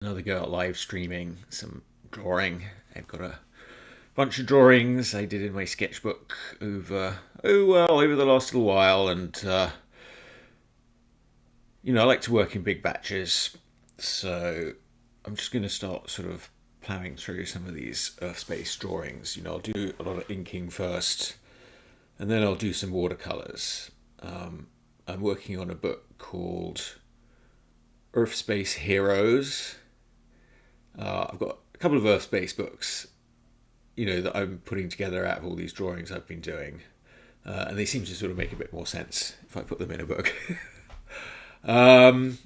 Another go at live streaming some drawing. I've got a bunch of drawings I did in my sketchbook over the last little while, and I like to work in big batches, so I'm just going to start sort of plowing through some of these Urfspace drawings. I'll do a lot of inking first, and then I'll do some watercolors. I'm working on a book called Urfspace Heroes. I've got a couple of Urfspace books, that I'm putting together out of all these drawings I've been doing, and they seem to sort of make a bit more sense if I put them in a book. um,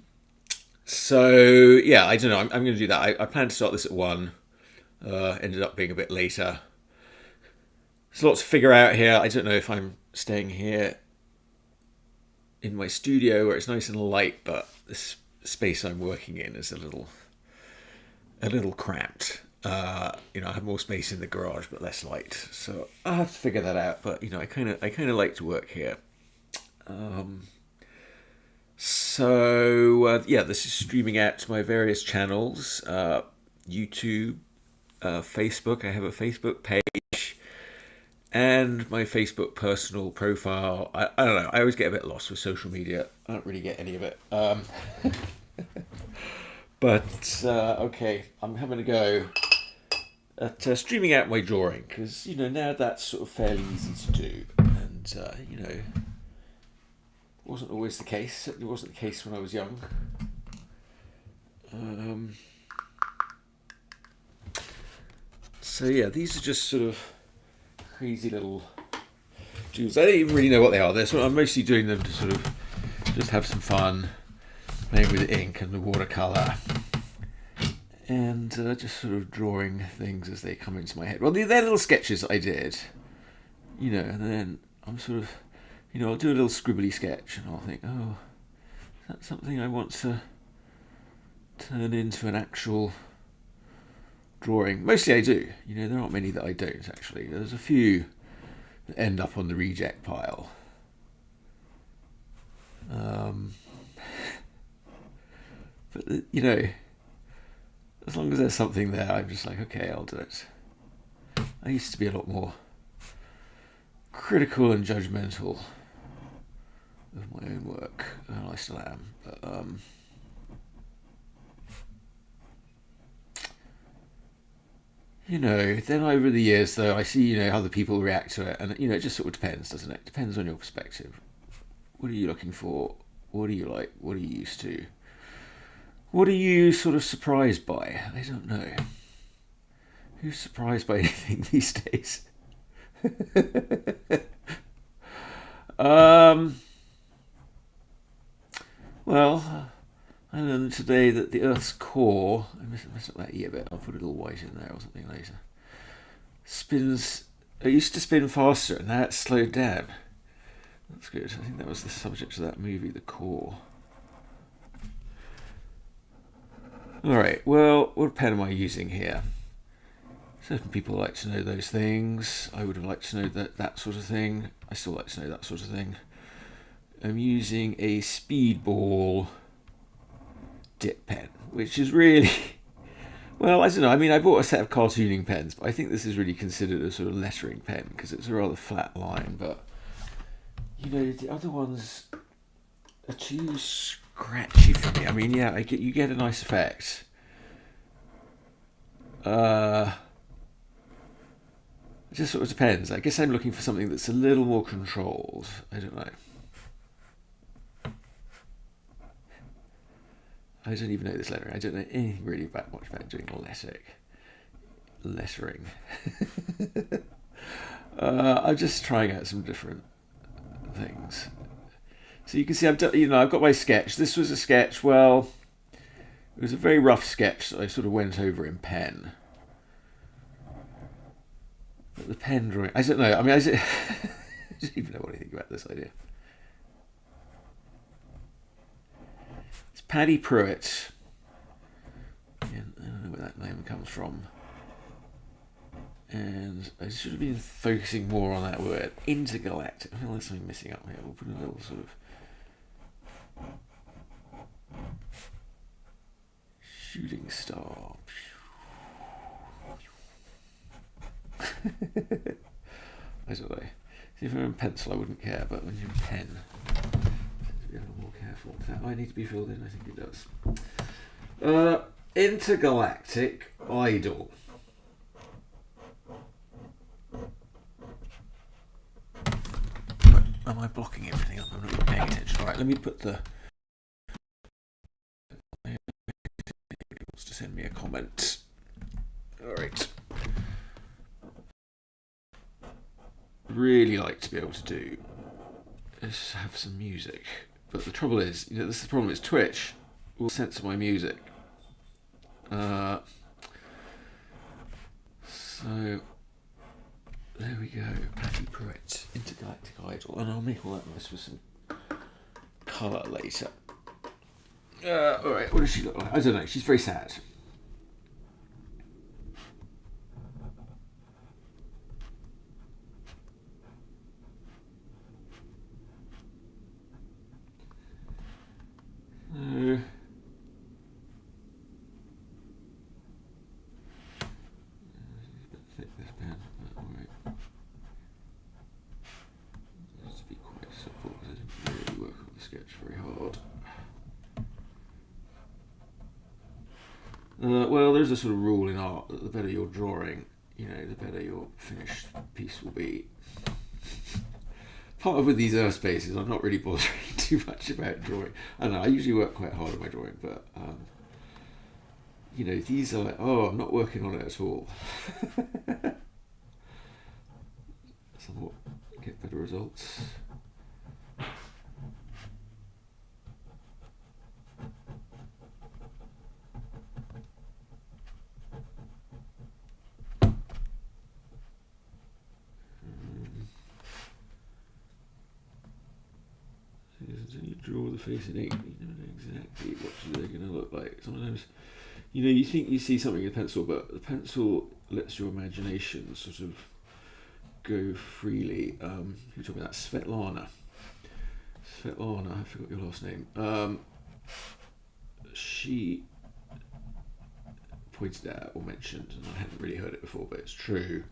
so yeah, I don't know. I'm going to do that. I plan to start this at 1. Ended up being a bit later. There's a lot to figure out here. I don't know if I'm staying here in my studio where it's nice and light, but this space I'm working in is a little cramped. I have more space in the garage but less light, so I'll have to figure that out. But I kind of like to work here. Yeah, this is streaming out to my various channels: YouTube, Facebook. I have a Facebook page and my Facebook personal profile. I don't know. I always get a bit lost with social media. I don't really get any of it. But okay, I'm having a go at streaming out my drawing because now that's sort of fairly easy to do, and wasn't always the case. Certainly wasn't the case when I was young. So yeah, these are just sort of crazy little jewels. I don't even really know what they are. I'm mostly doing them to sort of just have some fun, playing with the ink and the watercolor, and just sort of drawing things as they come into my head. Well, they're little sketches that I did, and then I'm sort of, I'll do a little scribbly sketch, and I'll think, oh, is that something I want to turn into an actual drawing? Mostly I do. There aren't many that I don't, actually. There's a few that end up on the reject pile. But as long as there's something there, I'm just like, okay, I'll do it. I used to be a lot more critical and judgmental of my own work. Well, I still am, but then over the years, though, I see, how the people react to it, and it just sort of depends, doesn't it? It depends on your perspective. What are you looking for? What do you like? What are you used to? What are you sort of surprised by? I don't know. Who's surprised by anything these days? Well, I learned today that the Earth's core, I messed up that E a bit, I'll put a little white in there or something later, spins, it used to spin faster and now it's slowed down. That's good. I think that was the subject of that movie, The Core. Alright, well, what pen am I using here? Certain people like to know those things. I would have liked to know that sort of thing. I still like to know that sort of thing. I'm using a Speedball dip pen, which is really... Well, I don't know. I mean, I bought a set of cartooning pens, but I think this is really considered a sort of lettering pen because it's a rather flat line. But, the other ones are too scratchy for me. I mean, yeah, you get a nice effect. It just sort of depends. I guess I'm looking for something that's a little more controlled. I don't know. I don't even know this lettering. I don't know anything really much about doing lettering. I'm just trying out some different things. So you can see I've done, I've got my sketch. This was a sketch. Well, it was a very rough sketch that I sort of went over in pen. But the pen drawing, I don't know. I mean, I don't even know what I think about this idea. It's Paddy Pruitt. Yeah, I don't know where that name comes from. And I should have been focusing more on that word, intergalactic. I feel there's something missing up here. We'll put a little sort of Shooting star. I don't know. See, if I'm in pencil, I wouldn't care, but when you're in pen, I have to be a little more careful. Does that I need to be filled in? I think it does. Intergalactic Idol. Am I blocking everything up? I'm not really paying attention. Alright, let me put the... Anybody wants to send me a comment. Alright. Really like to be able to do is have some music. But the trouble is, this is the problem, is Twitch will censor my music. So... There we go, Patty Pruitt, Intergalactic Idol, and I'll make all that mess with some colour later. Alright, what does she look like? I don't know, she's very sad. Well, there's a sort of rule in art that the better your drawing, the better your finished piece will be. Part of with these Urfspaces, I'm not really bothering too much about drawing. I don't know, I usually work quite hard on my drawing, but these are like, I'm not working on it at all. Somewhat get better results. You draw the face in ink, you don't know exactly what they're going to look like. Sometimes, you think you see something in a pencil, but the pencil lets your imagination sort of go freely. You're talking about Svetlana. I forgot your last name. She pointed out or mentioned, and I hadn't really heard it before, but it's true,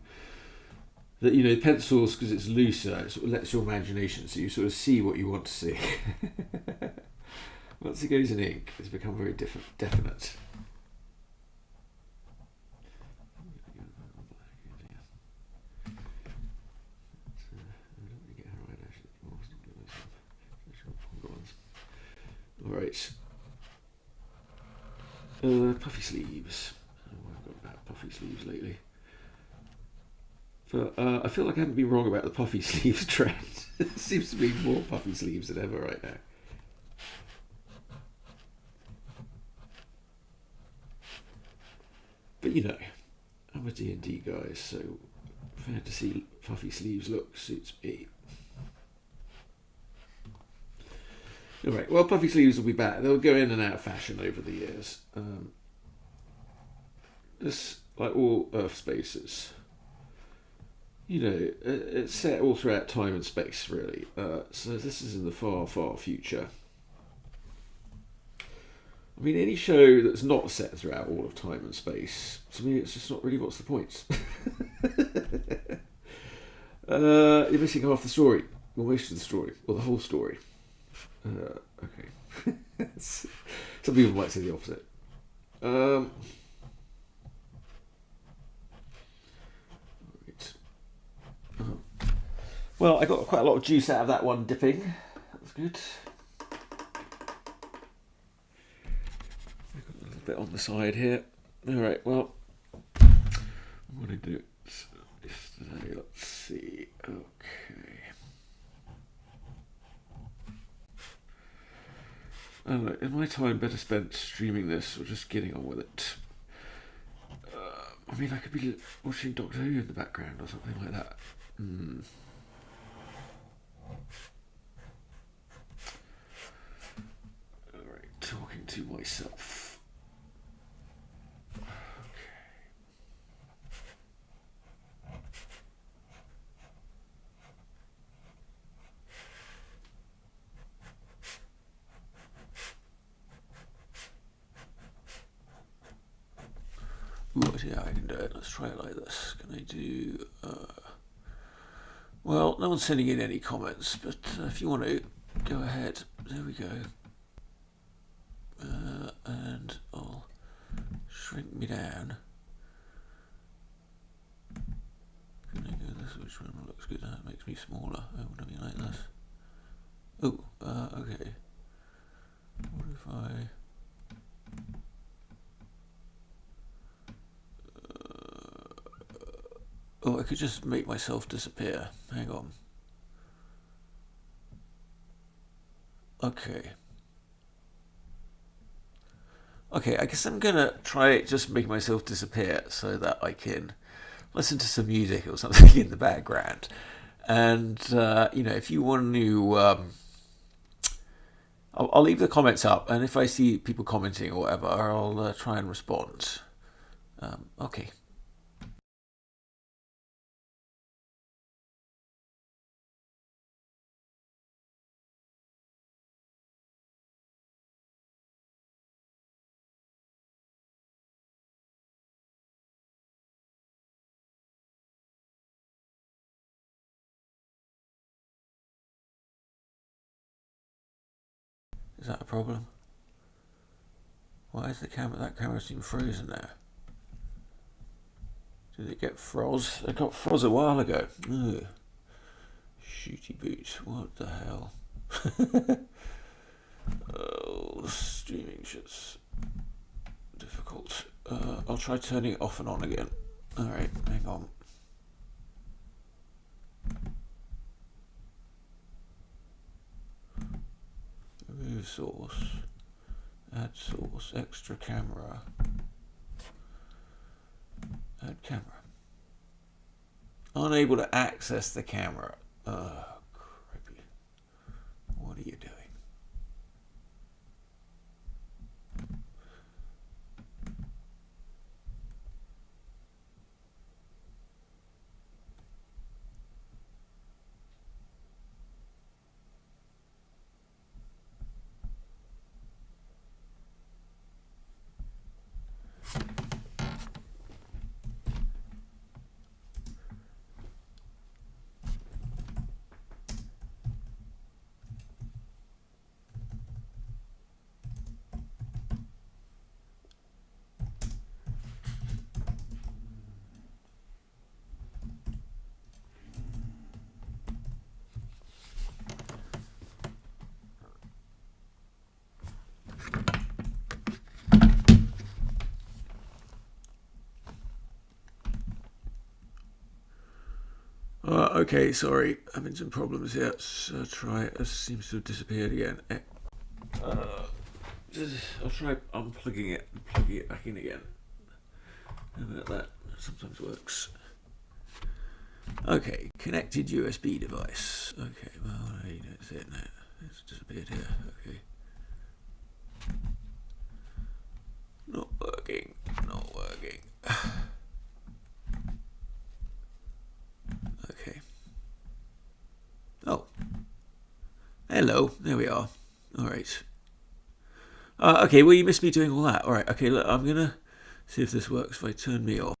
that pencils, because it's looser, it sort of lets your imagination, so you sort of see what you want to see. Once it goes in ink, it's become very definite. All right. Puffy sleeves. I've got about puffy sleeves lately. But I feel like I haven't been wrong about the puffy sleeves trend. There seems to be more puffy sleeves than ever right now. But I'm a D&D guy, so fantasy puffy sleeves look suits me. Alright, well, puffy sleeves will be back. They'll go in and out of fashion over the years. This, like all Urfspaces, it's set all throughout time and space, really. So this is in the far, far future. I mean, any show that's not set throughout all of time and space, to me, it's just not really what's the point. You're missing half the story, or most of the story, or the whole story. Okay. Some people might say the opposite. Well, I got quite a lot of juice out of that one dipping. That was good. I've got a little bit on the side here. Alright, well, what did I do yesterday? Let's see. Okay. Is my time better spent streaming this or just getting on with it? I mean, I could be watching Doctor Who in the background or something like that. Alright, talking to myself. Right, yeah, I can do it. Let's try it like this. Can I do... well, no one's sending in any comments, but if you want to, go ahead. There we go. And I'll shrink me down. Can I go this? Which one looks good? That makes me smaller. I want to be like this. Oh, okay. What if I... oh, I could just make myself disappear. Hang on. Okay. Okay, I guess I'm gonna try just make myself disappear so that I can listen to some music or something in the background. And if you want to, I'll leave the comments up, and if I see people commenting or whatever, I'll try and respond. Okay. Is that a problem? Why is that camera seem frozen now? Did it get froze? It got froze a while ago. Ugh. Shooty boot. What the hell? Oh, streaming shit's difficult. I'll try turning it off and on again. Alright, hang on. Remove source. Add source. Extra camera. Add camera. Unable to access the camera. Creepy. What are you doing? Okay, sorry, having some problems here. Let's try it. It seems to have disappeared again. I'll try unplugging it and plugging it back in again. How about that? Sometimes works. Okay, connected USB device. Okay, well, you know, it's it now. It's disappeared here. Okay. Not working. Not working. Okay. Oh. Hello. There we are. All right. Okay, well, you missed me doing all that. All right. Okay, look, I'm going to see if this works if I turn me off.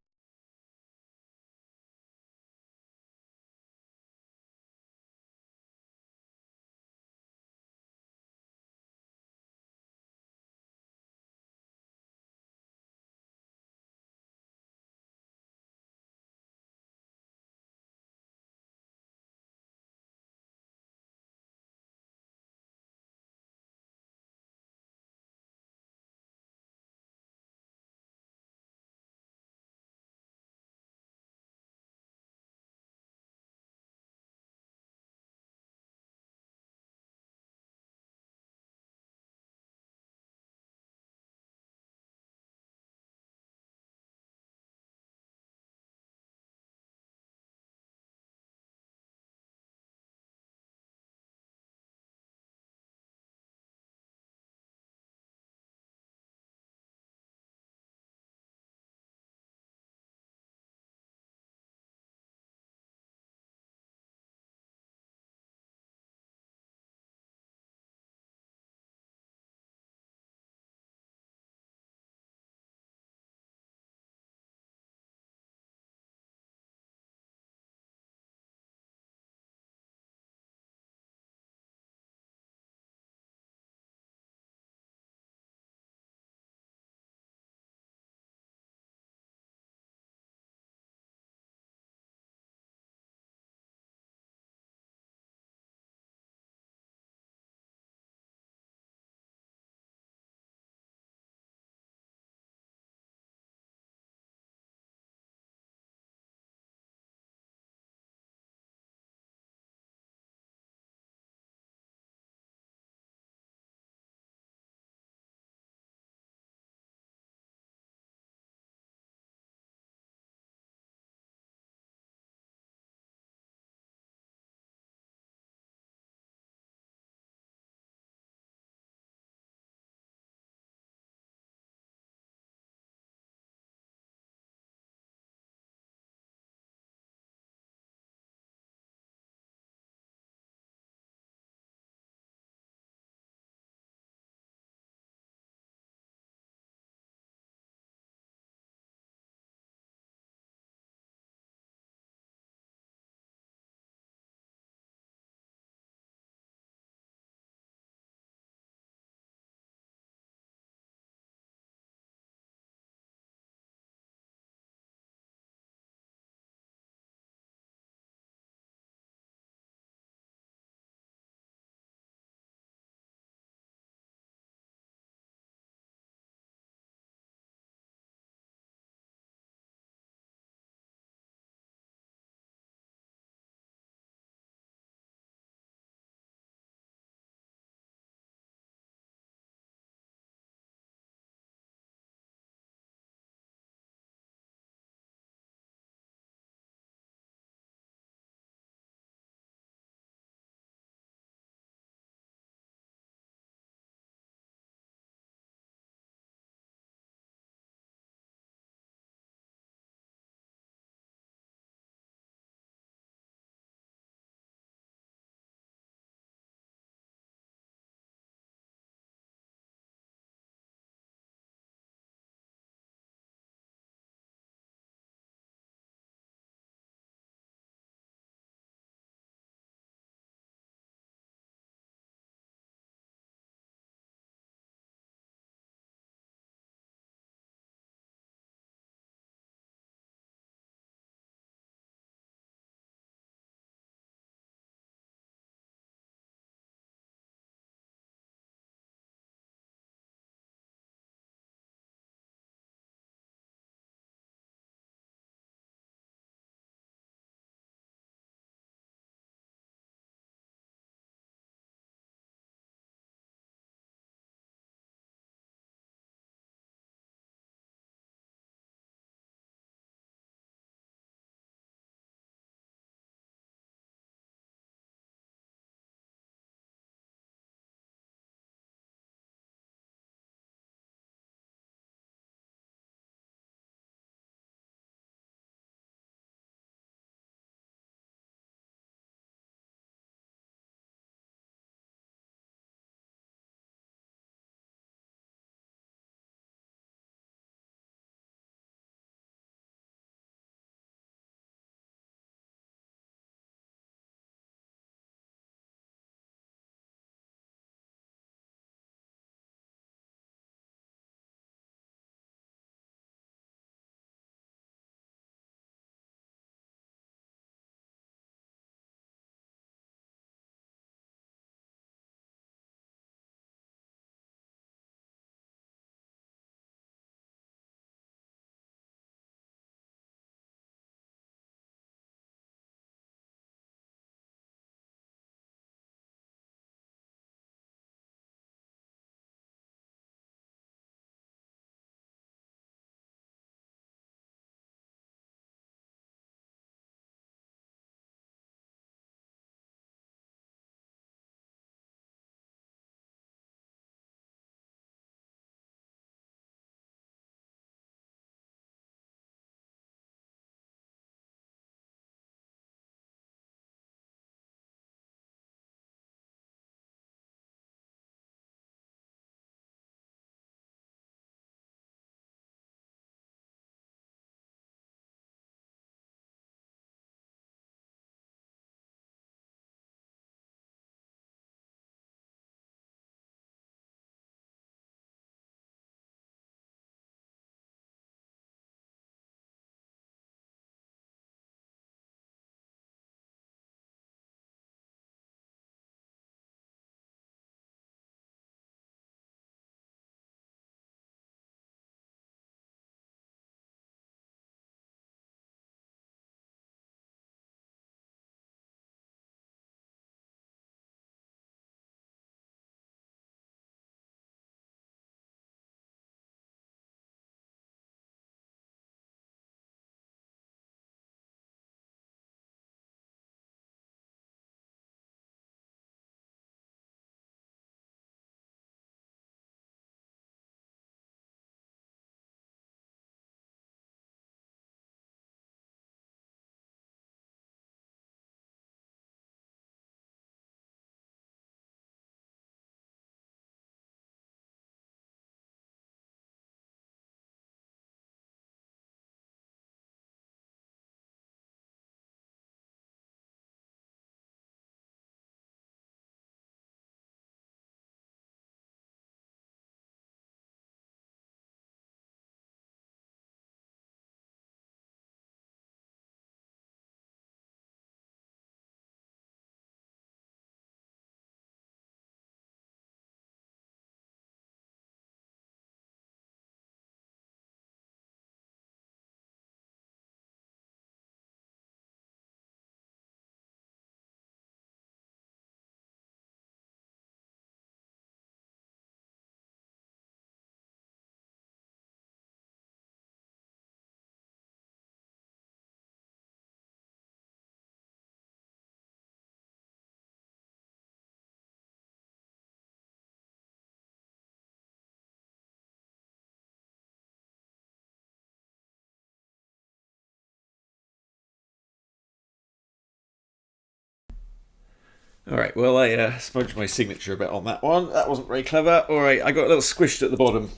All right. Well, I smudged my signature a bit on that one. That wasn't very clever. All right. I got a little squished at the bottom,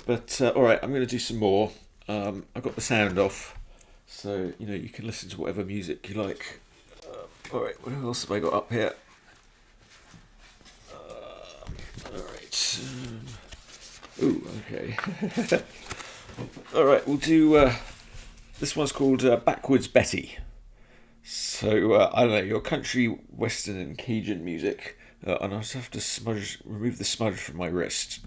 but all right. I'm going to do some more. I got the sound off, so you can listen to whatever music you like. All right. What else have I got up here? All right. Ooh. Okay. All right. We'll do. This one's called Backwards Betty. So I don't know your country, western, and Cajun music, and I just have to remove the smudge from my wrist.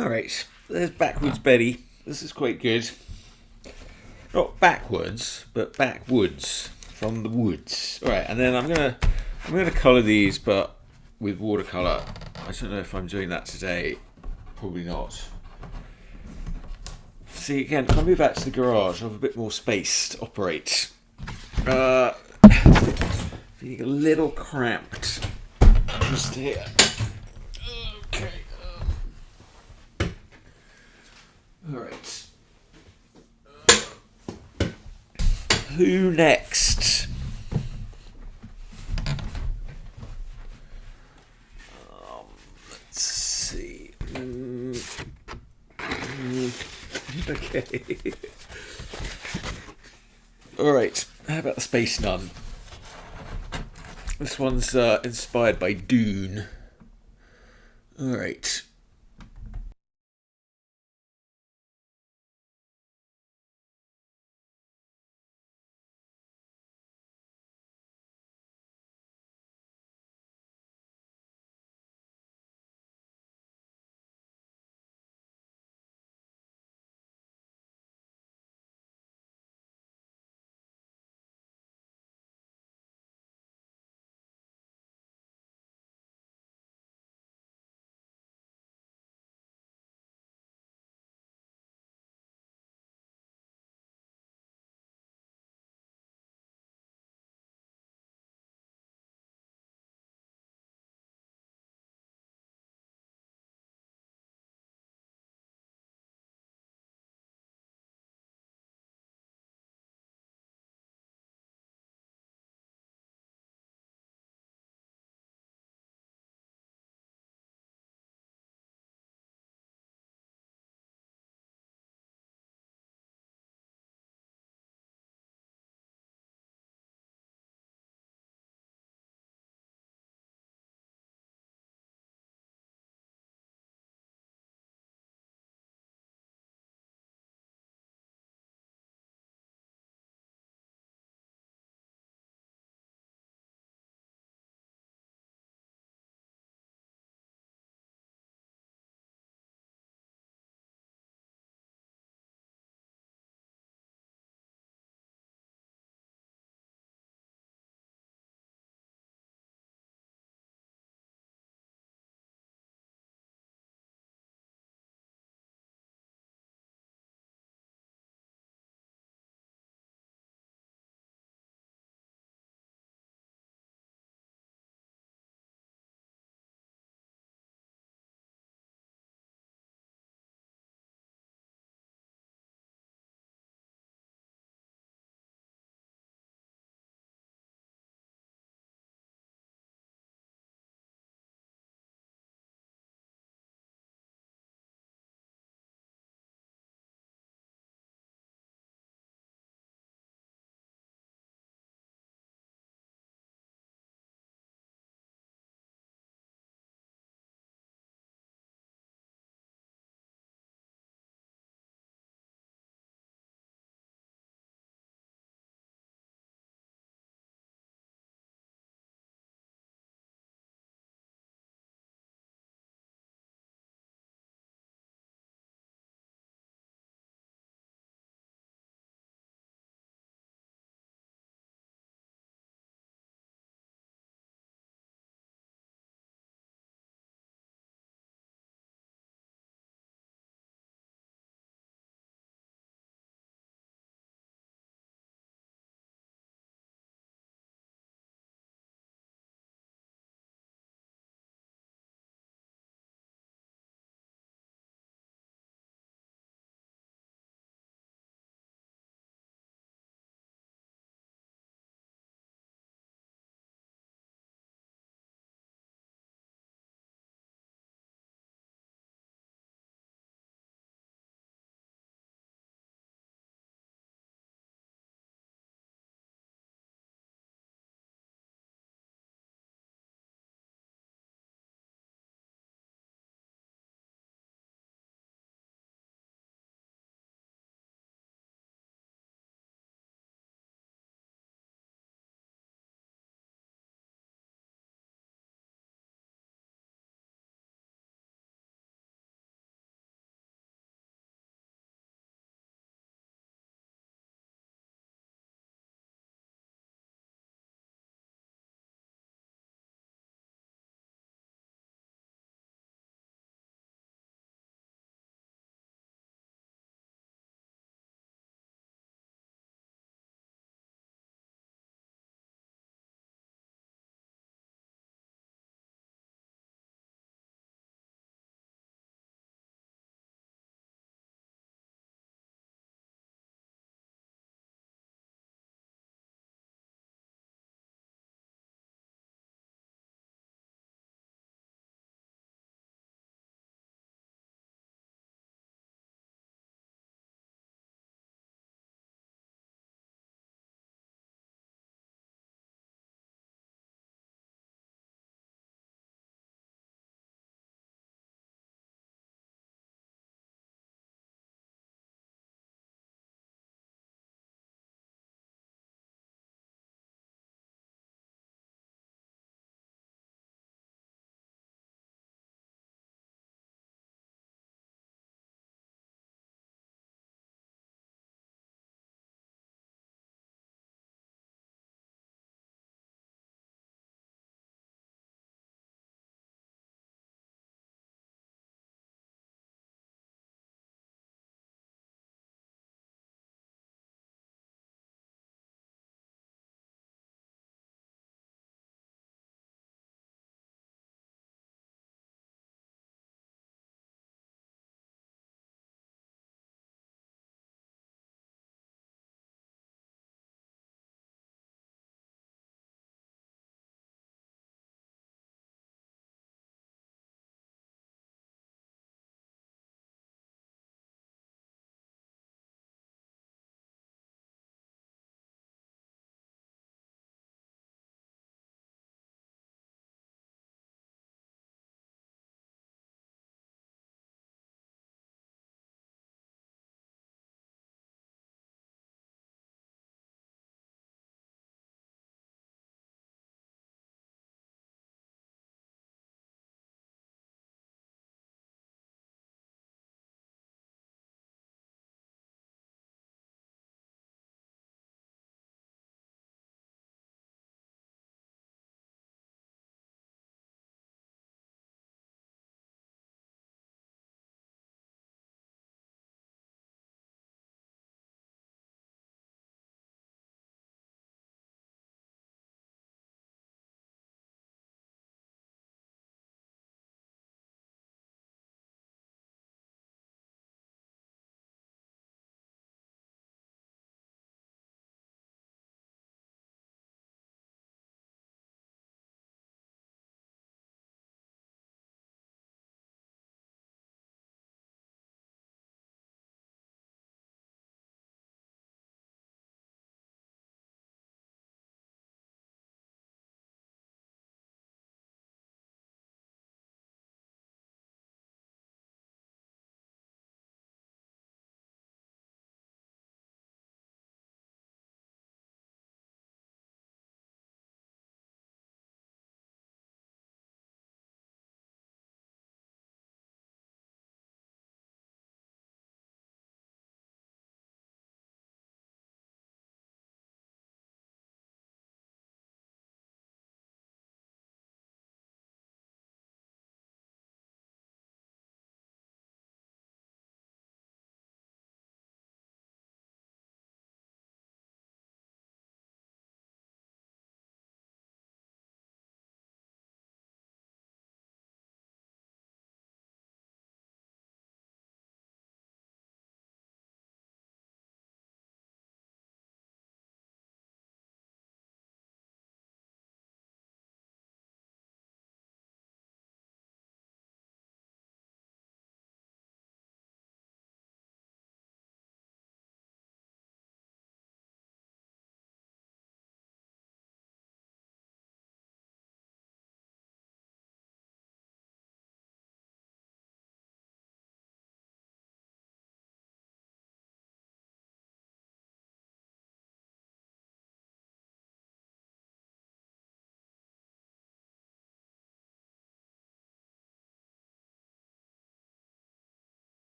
Alright, there's backwards Betty. This is quite good. Not backwards, but backwoods from the woods. Alright, and then I'm gonna colour these but with watercolour. I don't know if I'm doing that today. Probably not. See again, if I move out to the garage, I have a bit more space to operate. Feeling a little cramped just here. Okay. Alright. Who next? Let's see. Okay. Alright, how about the Space Nun? This one's inspired by Dune. Alright.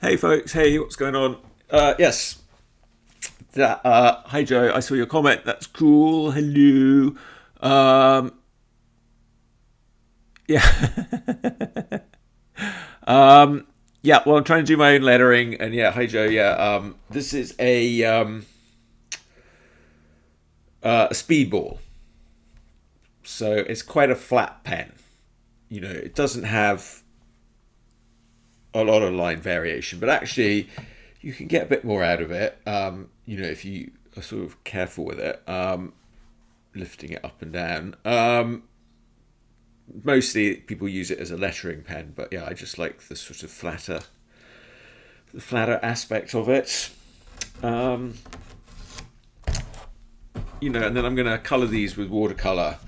Hey folks, hey, what's going on? Yes, hi Joe, I saw your comment. That's cool. Hello. Um, yeah, yeah. Well, I'm trying to do my own lettering, and yeah, hi Joe. Yeah, this is a speedball, so it's quite a flat pen. You know, it doesn't have a lot of line variation, but actually, you can get a bit more out of it. You know, if you are sort of careful with it. Lifting it up and down. Mostly people use it as a lettering pen, but yeah, I just like the flatter aspect of it. Um, you know, and then I'm going to colour these with watercolour,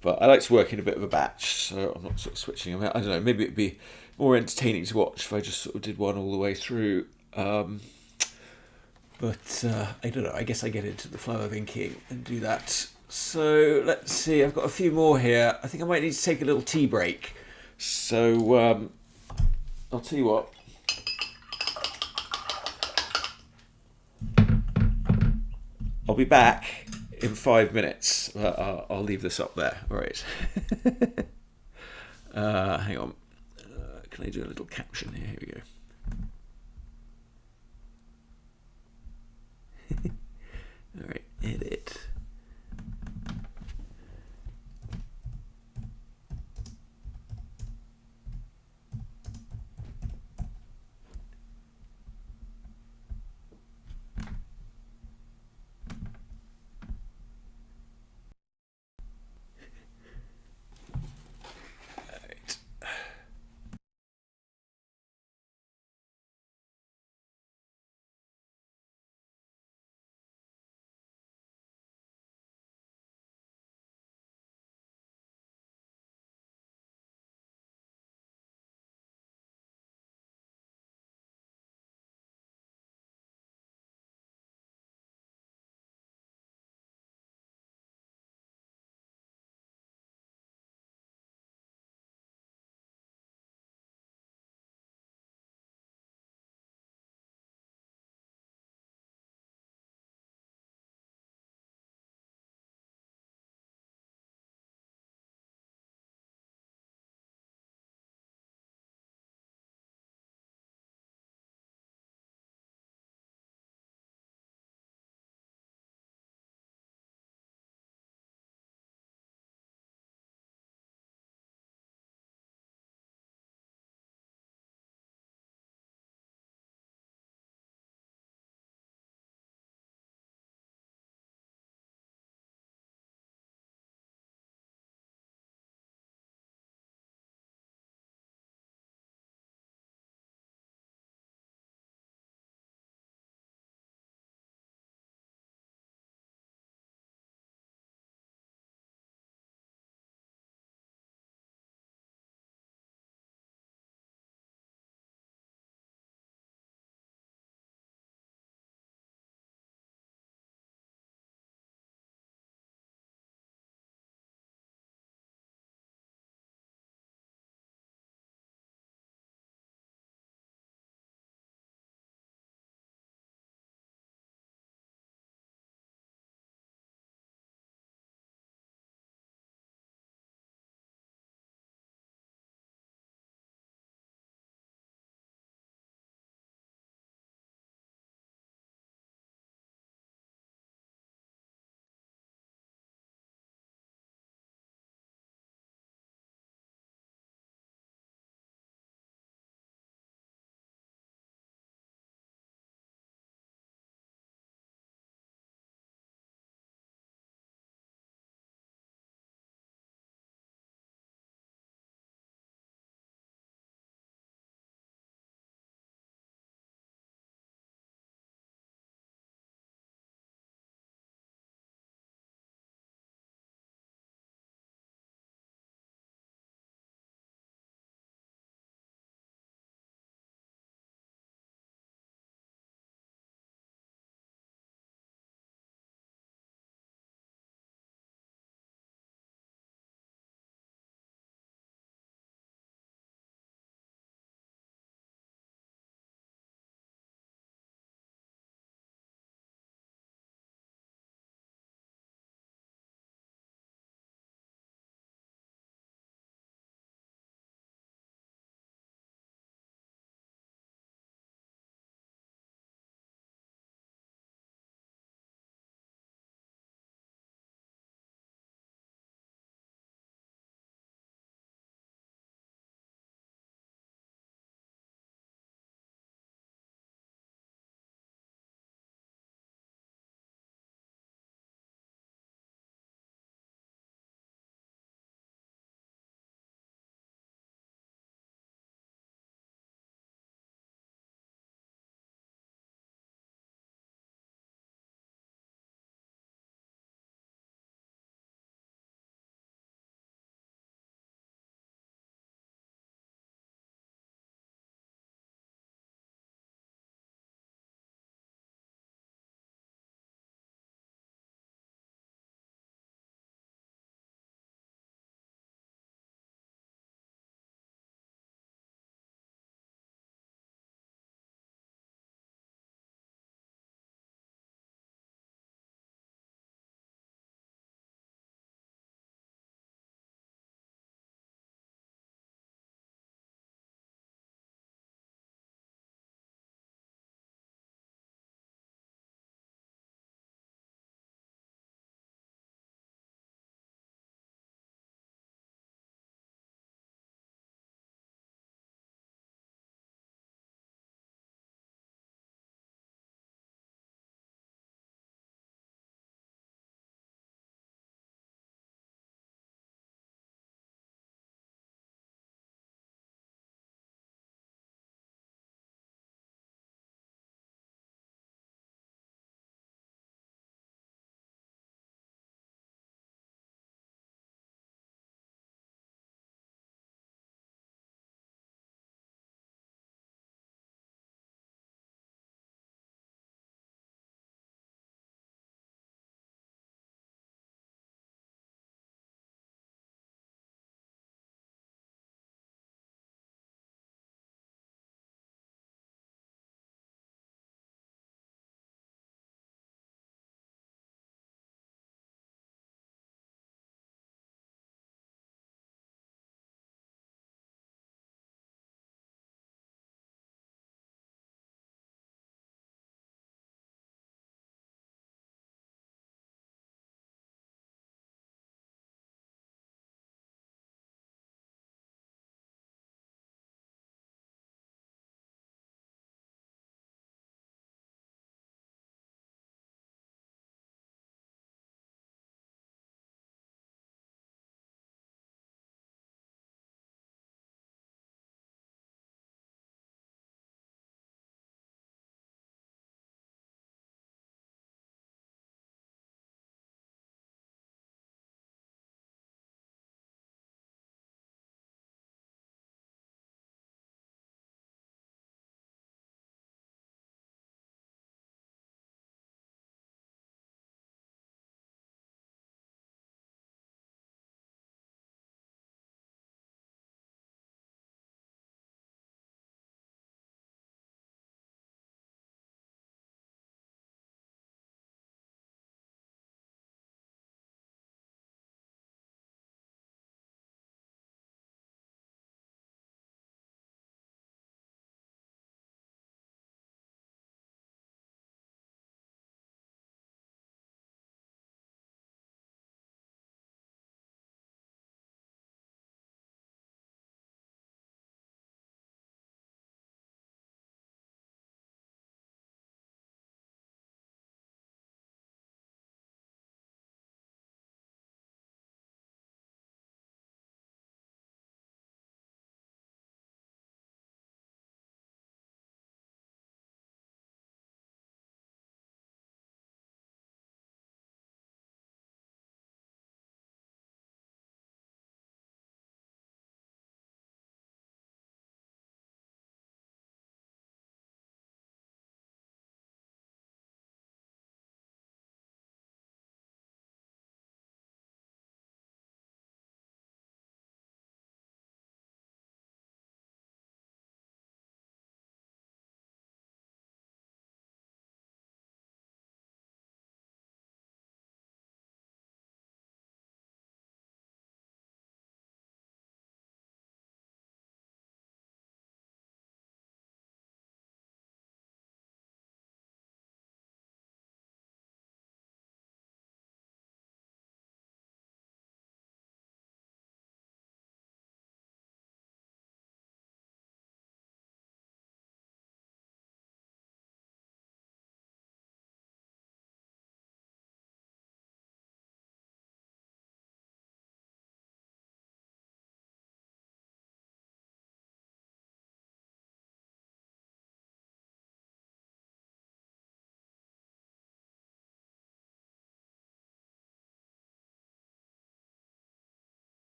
but I like to work in a bit of a batch, so I'm not sort of switching them out. I don't know, maybe it'd be more entertaining to watch if I just sort of did one all the way through. But I don't know, I guess I get into the flow of inking and do that. So let's see, I've got a few more here. I think I might need to take a little tea break. So I'll tell you what. I'll be back in 5 minutes. I'll leave this up there. All right. Hang on. Can I do a little caption here? Here we go. All right, edit.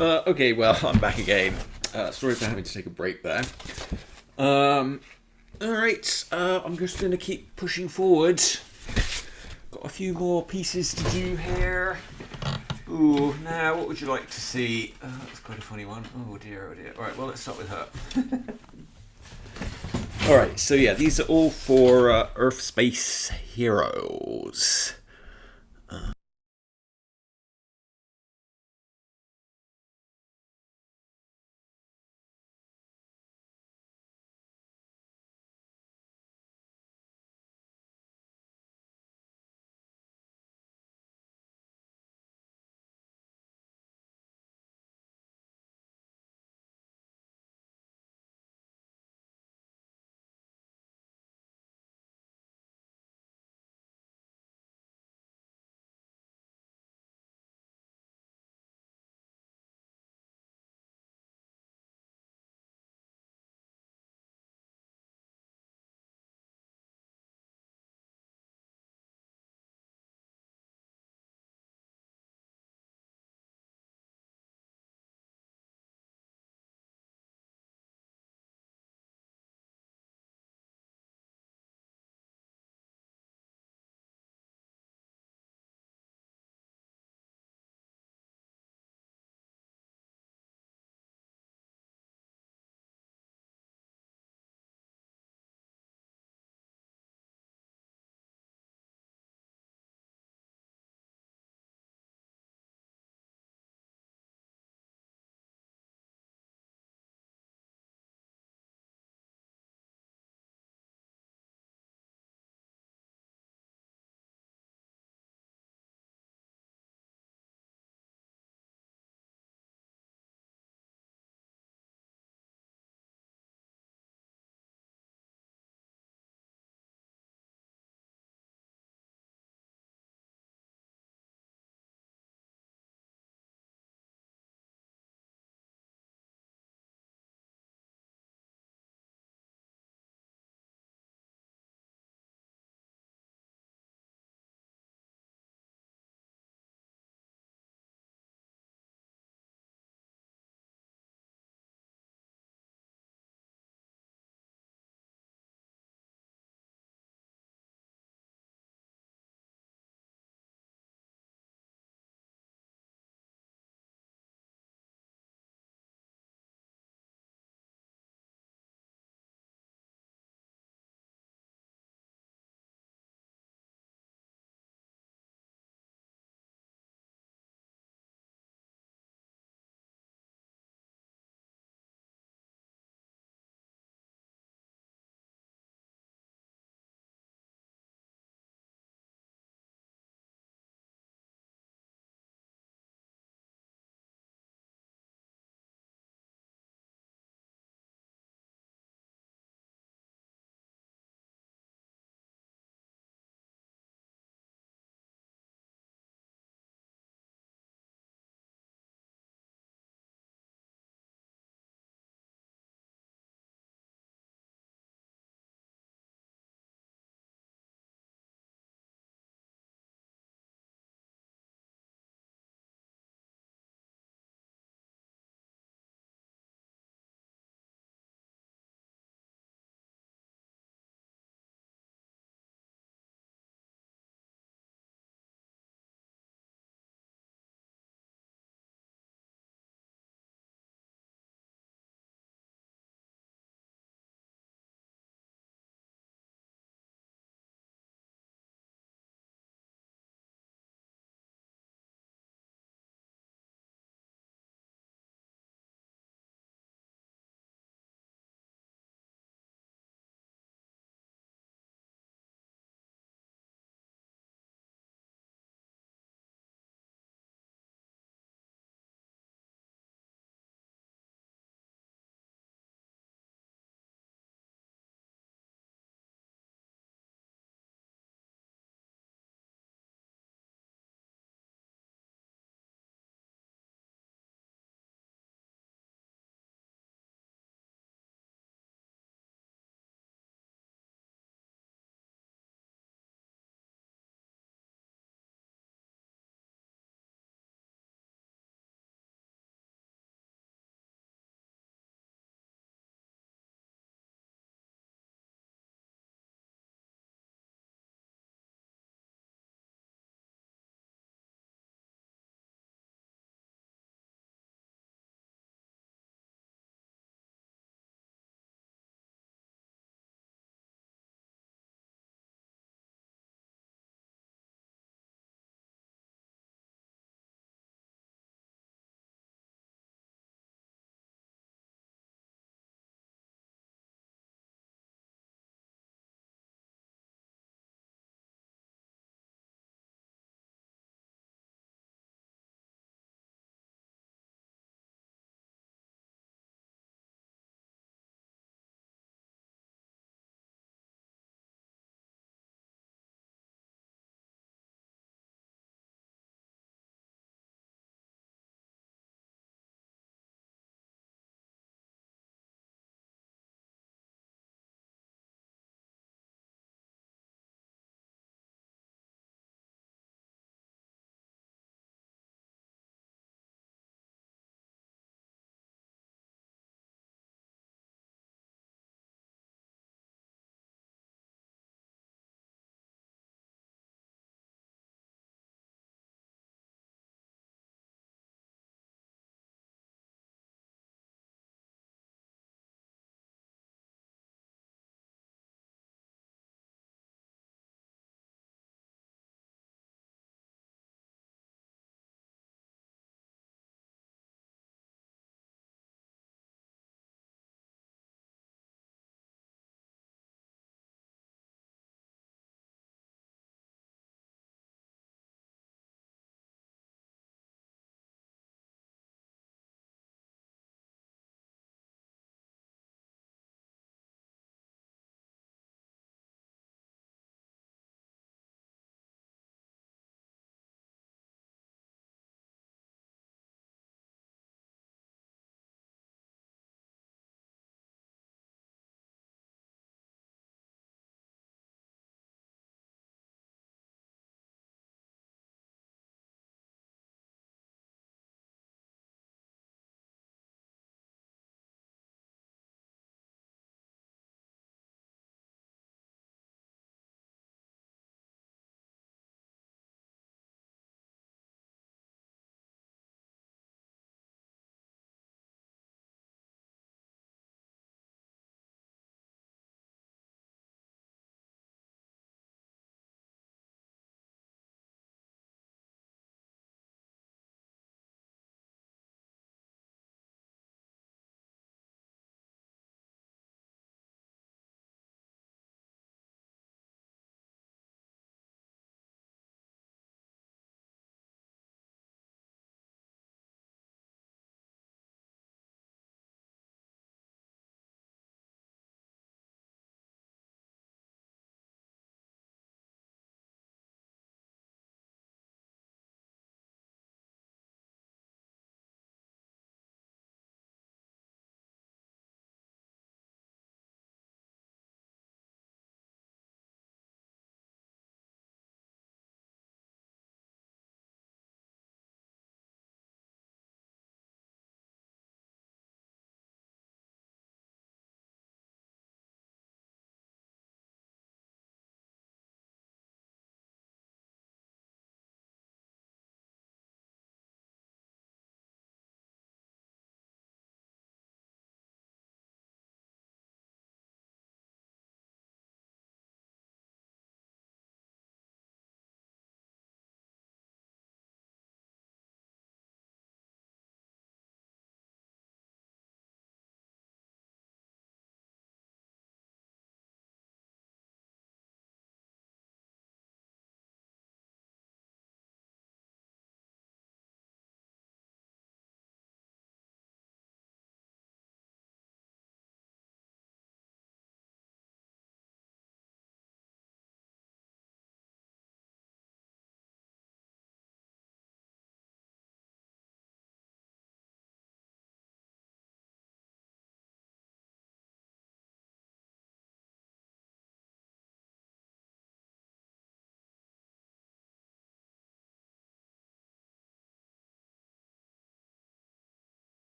Okay, well, I'm back again. Sorry for having to take a break there. Um, all right, I'm just going to keep pushing forward. Got a few more pieces to do here. Ooh, now what would you like to see? That's quite a funny one. Oh dear, oh dear. All right, well, let's start with her. All right, so yeah, these are all for Urfspace Heroes.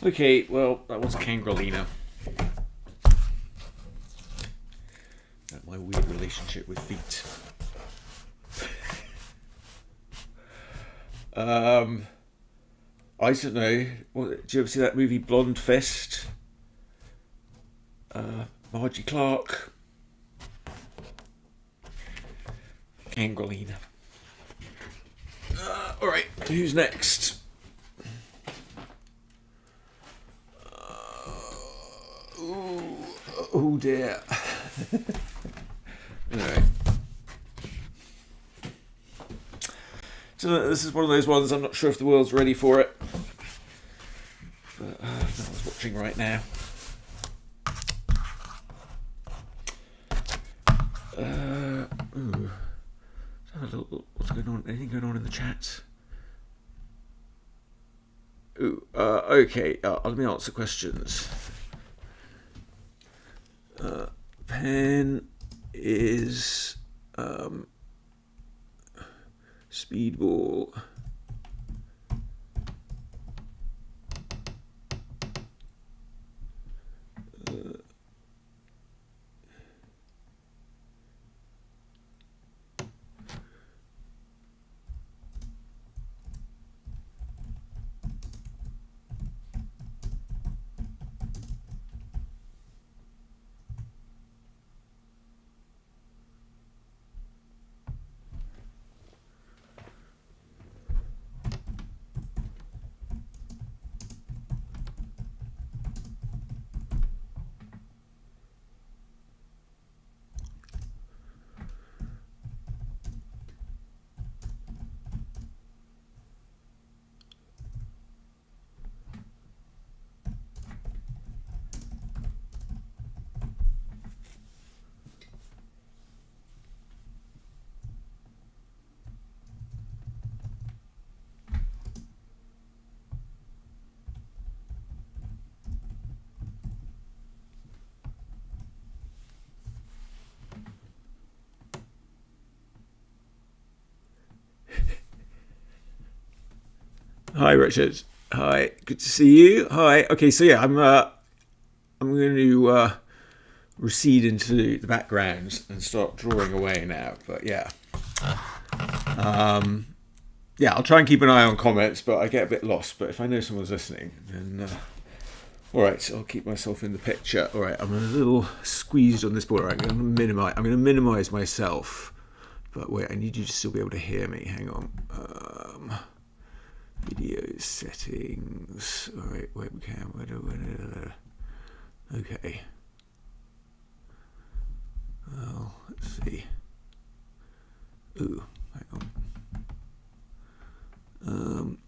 Okay, well, that was Kangrelina. My weird relationship with feet. I don't know. Did you ever see that movie Blonde Fist? Margie Clark. Kangrelina. Alright, who's next? Oh dear. Anyway. So this is one of those ones I'm not sure if the world's ready for it. But no one's watching right now. What's going on? Anything going on in the chat? Okay. Let me answer questions. Pen is Speedball. Hi, Richard. Hi, good to see you. Hi. Okay, so yeah, I'm going to recede into the background and start drawing away now. But yeah, yeah, I'll try and keep an eye on comments, but I get a bit lost. But if I know someone's listening, then all right, I'll keep myself in the picture. All right, I'm a little squeezed on this board. All right, I'm going to minimize myself. But wait, I need you to still be able to hear me. Hang on. Video settings. All right, webcam. Okay. Well, let's see. Ooh, hang on.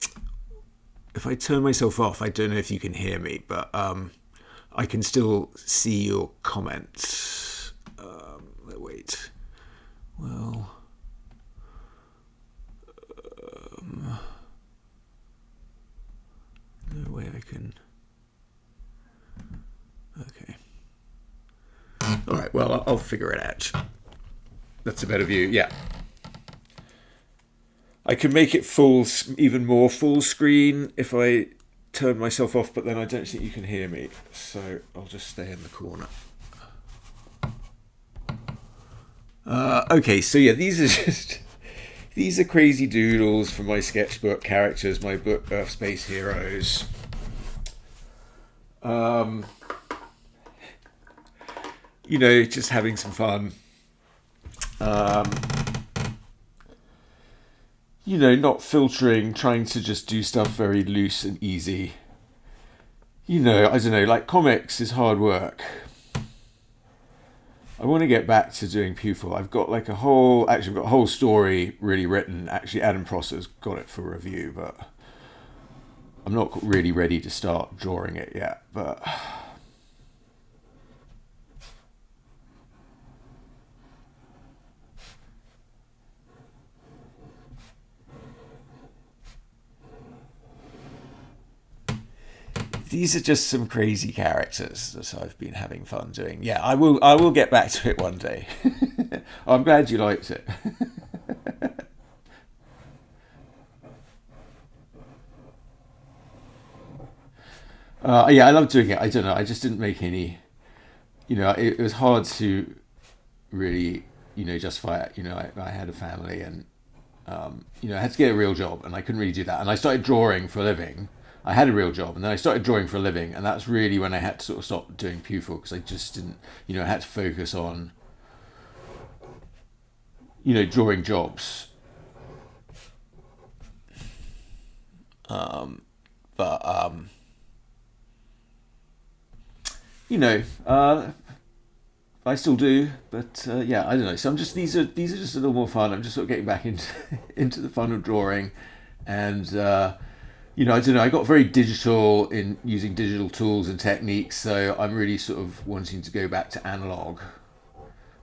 If I turn myself off, I don't know if you can hear me, but I can still see your comments. Wait. Well. No way I can. Okay. All right. Well, I'll figure it out. That's a better view. Yeah. I can make it even more full screen if I turn myself off, but then I don't think you can hear me. So I'll just stay in the corner. Okay. So yeah, these are crazy doodles from my sketchbook characters, my book Urfspace Heroes. Just having some fun. Not filtering, trying to just do stuff very loose and easy. I don't know, like comics is hard work. I want to get back to doing Pupil. I've got a whole story really written. Actually, Adam Prosser's got it for review, but I'm not really ready to start drawing it yet. But these are just some crazy characters that I've been having fun doing. Yeah, I will get back to it one day. I'm glad you liked it. Yeah, I love doing it. I don't know. I just didn't make any. It was hard to really, justify it. I had a family, and I had to get a real job, and I couldn't really do that. And I started drawing for a living. I had a real job, and then I started drawing for a living, and that's really when I had to sort of stop doing Pupil because I just didn't. I had to focus on, drawing jobs. But you know, I still do, but yeah, I don't know. So I'm just these are just a little more fun. I'm just sort of getting back into into the fun of drawing, and I don't know. I got very digital in using digital tools and techniques, so I'm really sort of wanting to go back to analog.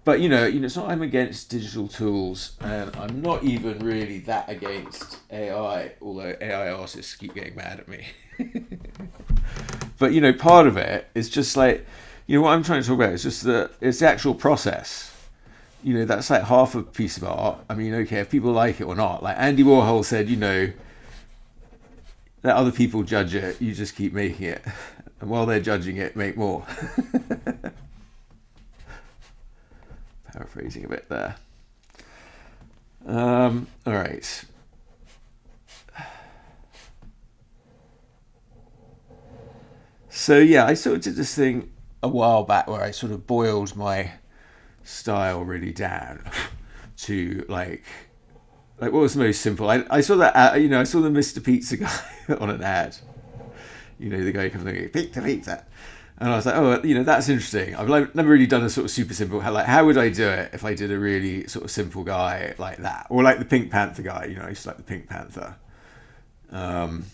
But it's not I'm against digital tools, and I'm not even really that against AI. Although AI artists keep getting mad at me. But part of it is just like, what I'm trying to talk about is just it's the actual process. That's like half a piece of art. I mean, okay, if people like it or not. Like Andy Warhol said, let other people judge it. You just keep making it, and while they're judging it, make more. Paraphrasing a bit there. All right. So yeah, I sort of did this thing a while back where I sort of boiled my style really down to like what was the most simple. I saw that I saw the Mr. Pizza guy on an ad. The guy comes in, pizza, pizza. And I was like, oh, that's interesting. I've never really done a sort of super simple. How would I do it if I did a really sort of simple guy like that, or like the Pink Panther guy? I used to like the Pink Panther, and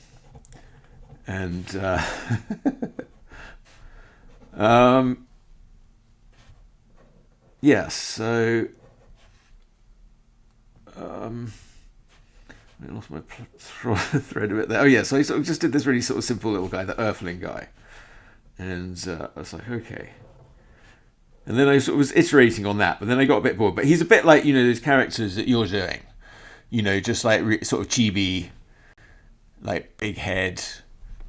yeah. So I lost my thread a bit there. Oh yeah, so I sort of just did this really sort of simple little guy, the Earthling guy. And I was like, okay. And then I sort of was iterating on that, but then I got a bit bored. But he's a bit like, those characters that you're doing. Just like sort of chibi, like big head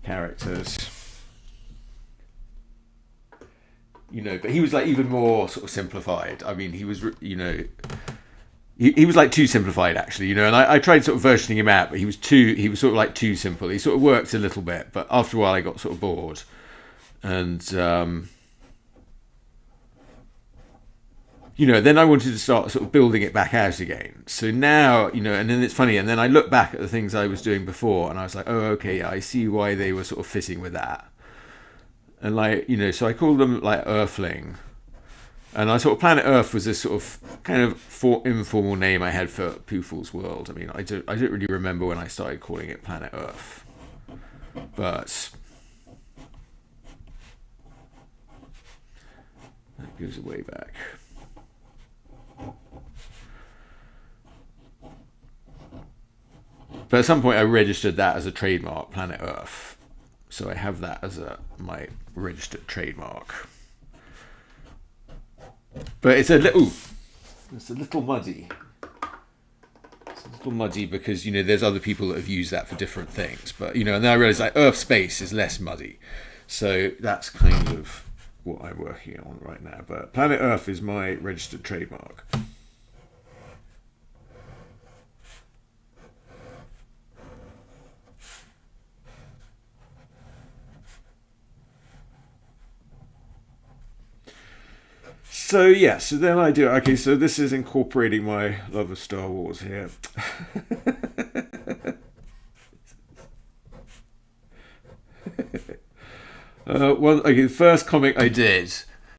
characters. But he was like even more sort of simplified. I mean, he was, he was like too simplified actually, and I tried sort of versioning him out, but he was sort of like too simple. He sort of worked a little bit, but after a while I got sort of bored. And then I wanted to start sort of building it back out again. So now, and then it's funny, and then I look back at the things I was doing before, and I was like, oh, okay, I see why they were sort of fitting with that. And so I called them like Earthling, and I thought Planet Earth was this sort of kind of informal name I had for Puful's world. I mean, I don't really remember when I started calling it Planet Earth, but that goes way back. But at some point I registered that as a trademark, Planet Earth. So I have that as my registered trademark. But it's a little muddy. It's a little muddy because, there's other people that have used that for different things. But, and then I realized like Urfspace is less muddy. So that's kind of what I'm working on right now. But Planet Earth is my registered trademark. So yeah, so then I do. Okay, so this is incorporating my love of Star Wars here. The first comic I did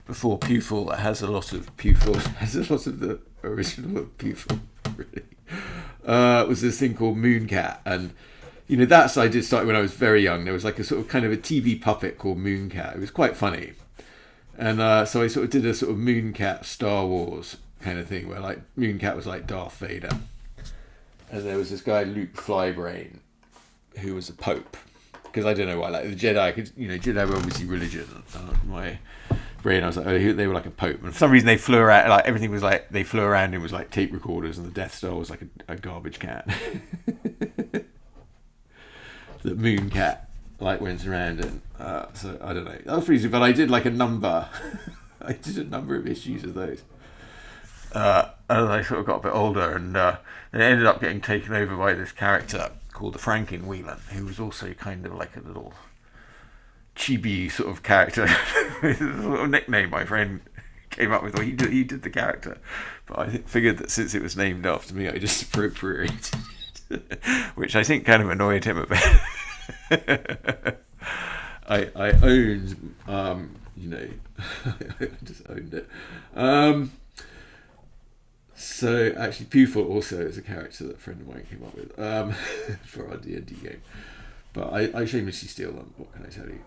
before Puful that has a lot of Puful, has a lot of the original of Puful, really, was this thing called Mooncat, and that's I did start when I was very young. There was like a sort of kind of a TV puppet called Mooncat. It was quite funny. And so I sort of did a sort of Mooncat Star Wars kind of thing where like Mooncat was like Darth Vader. And there was this guy, Luke Flybrain, who was a pope. Because I don't know why, like the Jedi, Jedi were obviously religion. My brain, I was like, oh, they were like a pope. And for some reason they flew around, like everything was like, they flew around and was like tape recorders, and the Death Star was like a garbage can. The Mooncat like went around, and so I don't know. That was pretty easy, but I did like a number. I did a number of issues of those. As I sort of got a bit older, and it ended up getting taken over by this character called the Frankenwheelan, who was also kind of like a little chibi sort of character. His little nickname my friend came up with. Well, he did the character, but I figured that since it was named after me, I just appropriated it, which I think kind of annoyed him a bit. I owned, I just owned it. So actually, Pewful also is a character that a friend of mine came up with for our D&D game. But I shamelessly steal them. What can I tell you?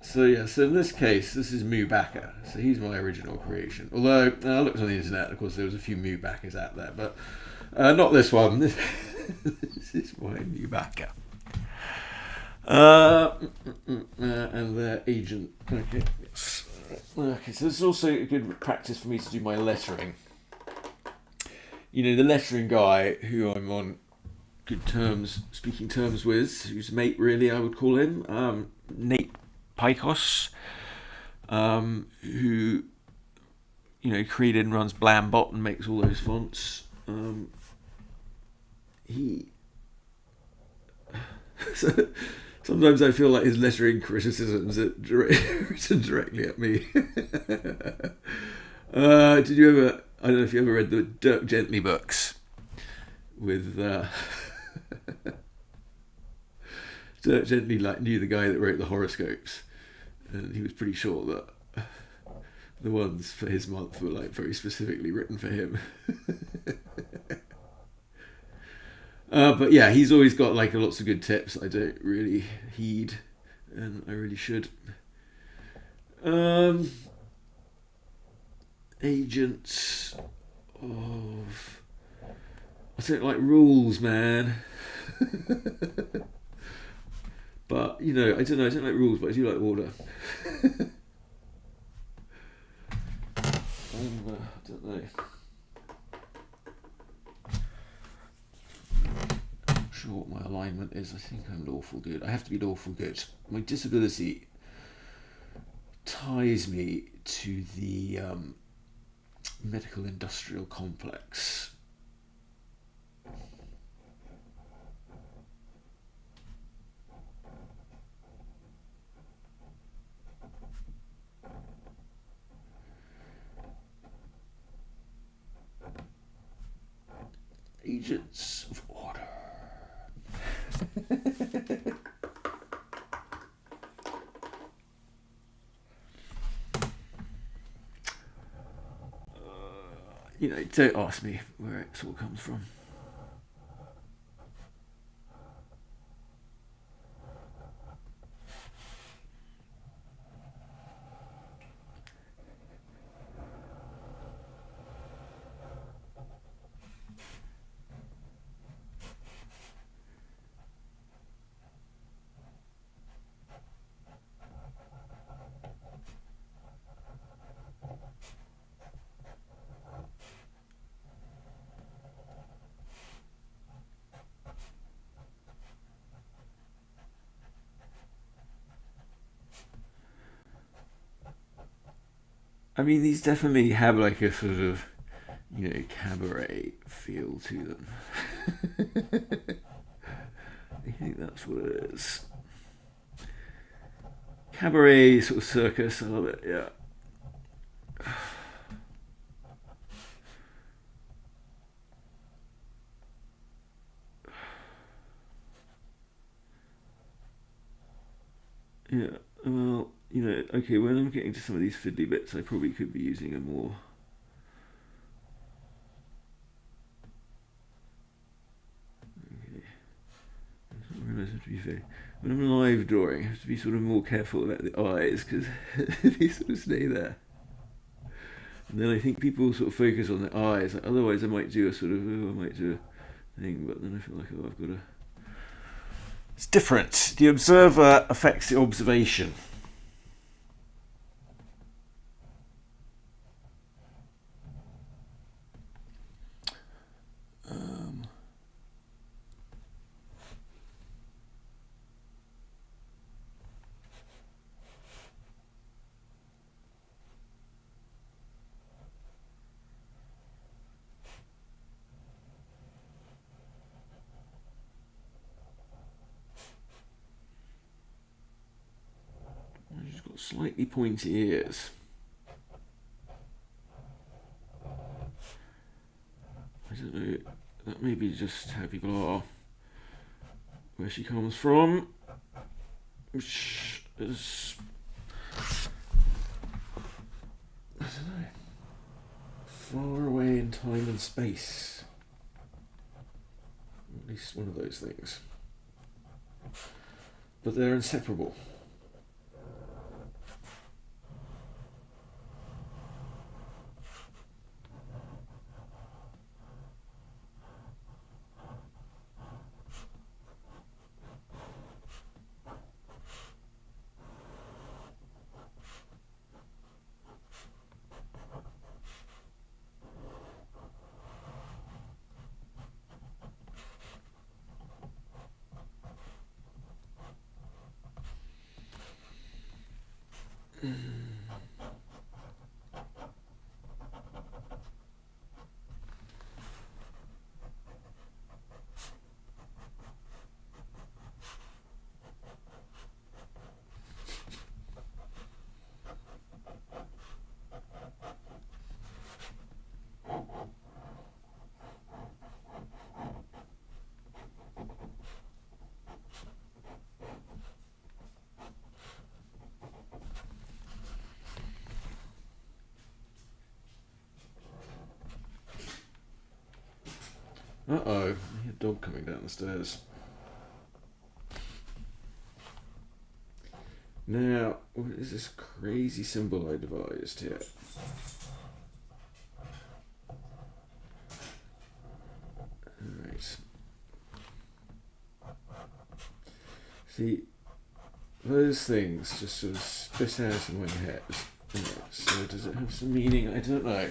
So yeah, so in this case, this is Mewbacca. So he's my original creation. Although I looked on the internet, of course, there was a few Mewbaccas out there, but not this one. This is my Mewbacca. And their agent. Okay. Yes. Okay, so this is also a good practice for me to do my lettering. You know, the lettering guy who I'm on good terms, speaking terms with, who's a mate really, I would call him, Nate Picos, who, you know, created and runs Blambot and makes all those fonts. So, sometimes I feel like his lettering criticisms are written directly at me. Did you ever? I don't know if you ever read the Dirk Gently books with. Dirk Gently knew the guy that wrote the horoscopes, and he was pretty sure that the ones for his month were very specifically written for him. But yeah, he's always got lots of good tips I don't really heed, and I really should. Agents of... I don't like rules, man. But, you know, I don't know, I don't like rules, but I do like order. I don't know. Not sure what my alignment is. I think I'm lawful good. I have to be lawful good. My disability ties me to the medical industrial complex. Agents of order. You know, don't ask me where it all comes from. I mean, these definitely have like a sort of, you know, cabaret feel to them. I think that's what it is. Cabaret, sort of circus, I love it, yeah. Yeah, well, you know, okay, when I'm getting to some of these fiddly bits, I probably could be using a more... Okay. To be fair. When I'm live drawing, I have to be sort of more careful about the eyes, because they sort of stay there. And then I think people sort of focus on the eyes, otherwise I might do a sort of, I might do thing, but then I feel like, oh, I've got to... It's different. The observer affects the observation. She's got slightly pointy ears. I don't know, that may be just how people are. Where she comes from, which is, I don't know, far away in time and space. At least one of those things. But they're inseparable. Uh-oh, I hear a dog coming down the stairs. Now, what is this crazy symbol I devised here? Alright. See, those things just sort of spit out in my head. So does it have some meaning? I don't know.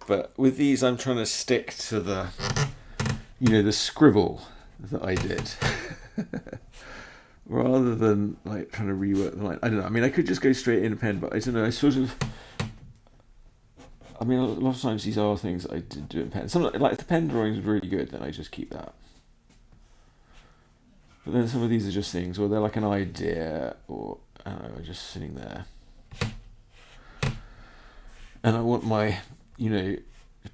But with these, I'm trying to stick to the, the scribble that I did, rather than like trying to rework the line. I don't know. I mean, I could just go straight in a pen, but I don't know. I mean, a lot of times these are things that I did do in pen. Some like if the pen drawing is really good, then I just keep that. But then some of these are just things, or they're like an idea, or I don't know, just sitting there. And I want my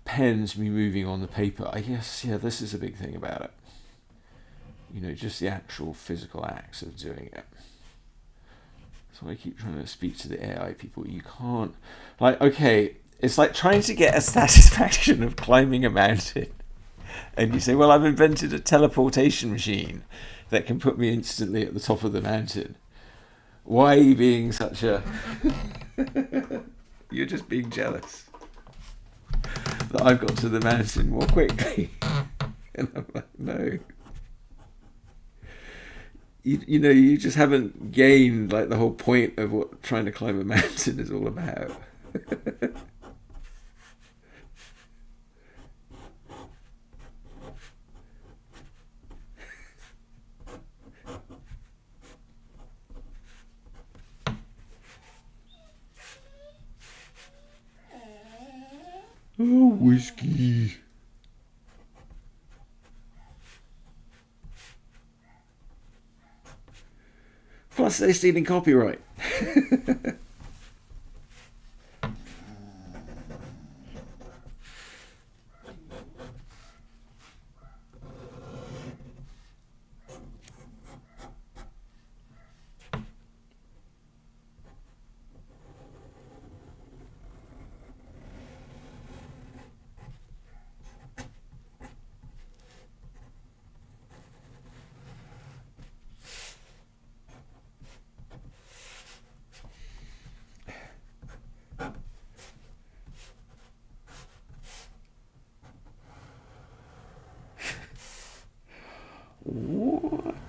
pen to be moving on the paper. I guess, this is a big thing about it. Just the actual physical acts of doing it. So I keep trying to speak to the AI people. You can't, it's like trying to get a satisfaction of climbing a mountain. And you say, well, I've invented a teleportation machine that can put me instantly at the top of the mountain. Why are you being such a... You're just being jealous that I've got to the mountain more quickly. And I'm like, no. You just haven't gained like the whole point of what trying to climb a mountain is all about. Oh, whiskey. Plus, they're stealing copyright.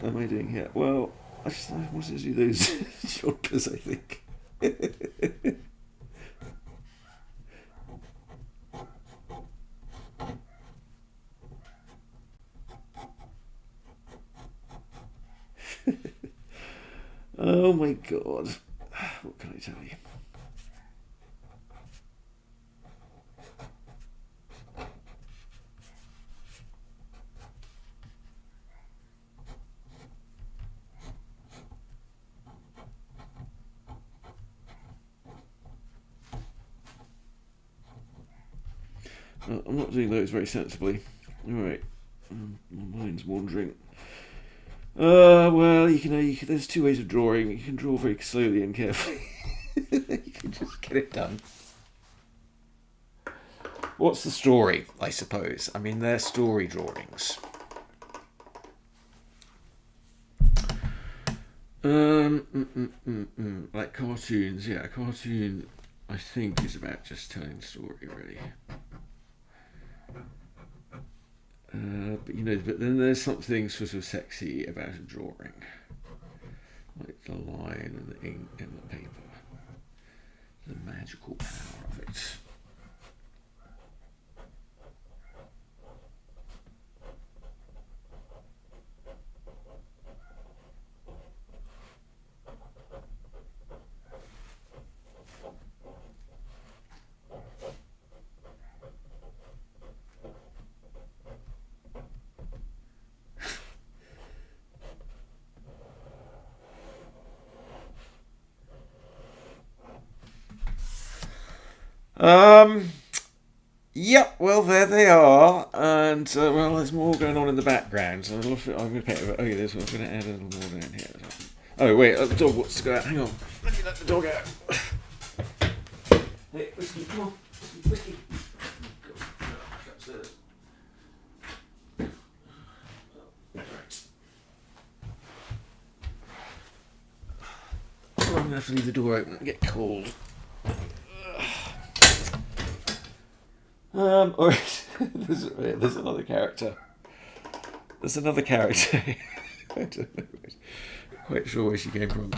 am I doing here? Well, I wanted to do those choppers, I think. Oh my god. What can I tell you? I'm not doing those very sensibly. Alright. My mind's wandering. Well, you can. There's two ways of drawing. You can draw very slowly and carefully. You can just get it done. What's the story, I suppose? I mean, they're story drawings. Like cartoons, yeah. A cartoon, I think, is about just telling a story, really. But then there's something sort of sexy about a drawing, like the line and the ink and the paper, the magical power of it. Yep, well, there they are, and well, there's more going on in the background. So I'm going to paint it. Oh, yeah, I'm going to add a little more down here. Oh, wait, the dog wants to go out. Hang on, let me let the dog out. Hey, Whiskey, come on, Whiskey. Upstairs. I'm going to have to leave the door open and get cold. Alright, there's another character. There's another character. I don't know. I'm quite sure where she came from.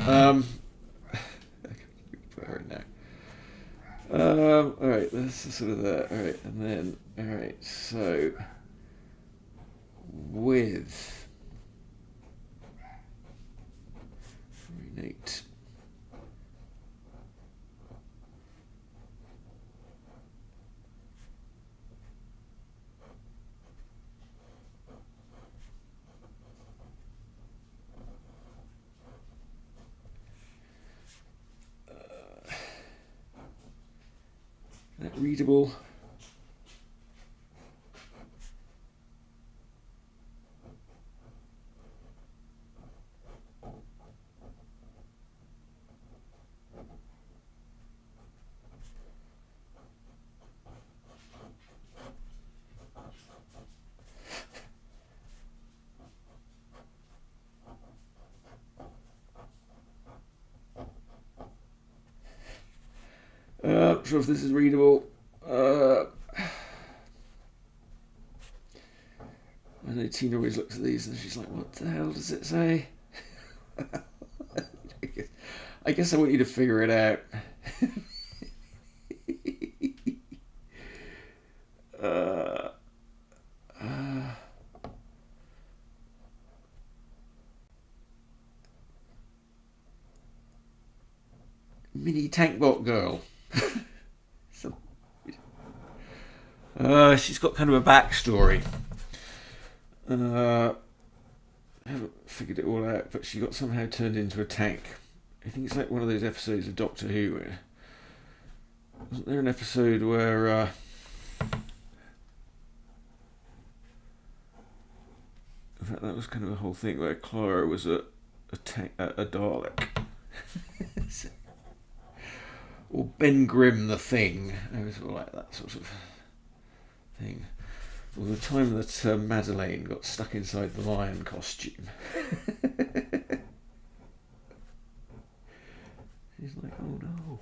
Put her in now. Alright, that's sort of that. Alright, and then, alright, so with renate. That readable. Not sure if this is readable. I know Tina always looks at these and she's like, what the hell does it say? I guess I want you to figure it out. Mini tank bot girl. She's got kind of a backstory. I haven't figured it all out, but she got somehow turned into a tank. I think it's like one of those episodes of Doctor Who. Wasn't there an episode where in fact that was kind of a whole thing where Clara was a Dalek. Or Ben Grimm the Thing. It was all like that sort of thing. Or the time that Madeleine got stuck inside the lion costume. She's like, oh no.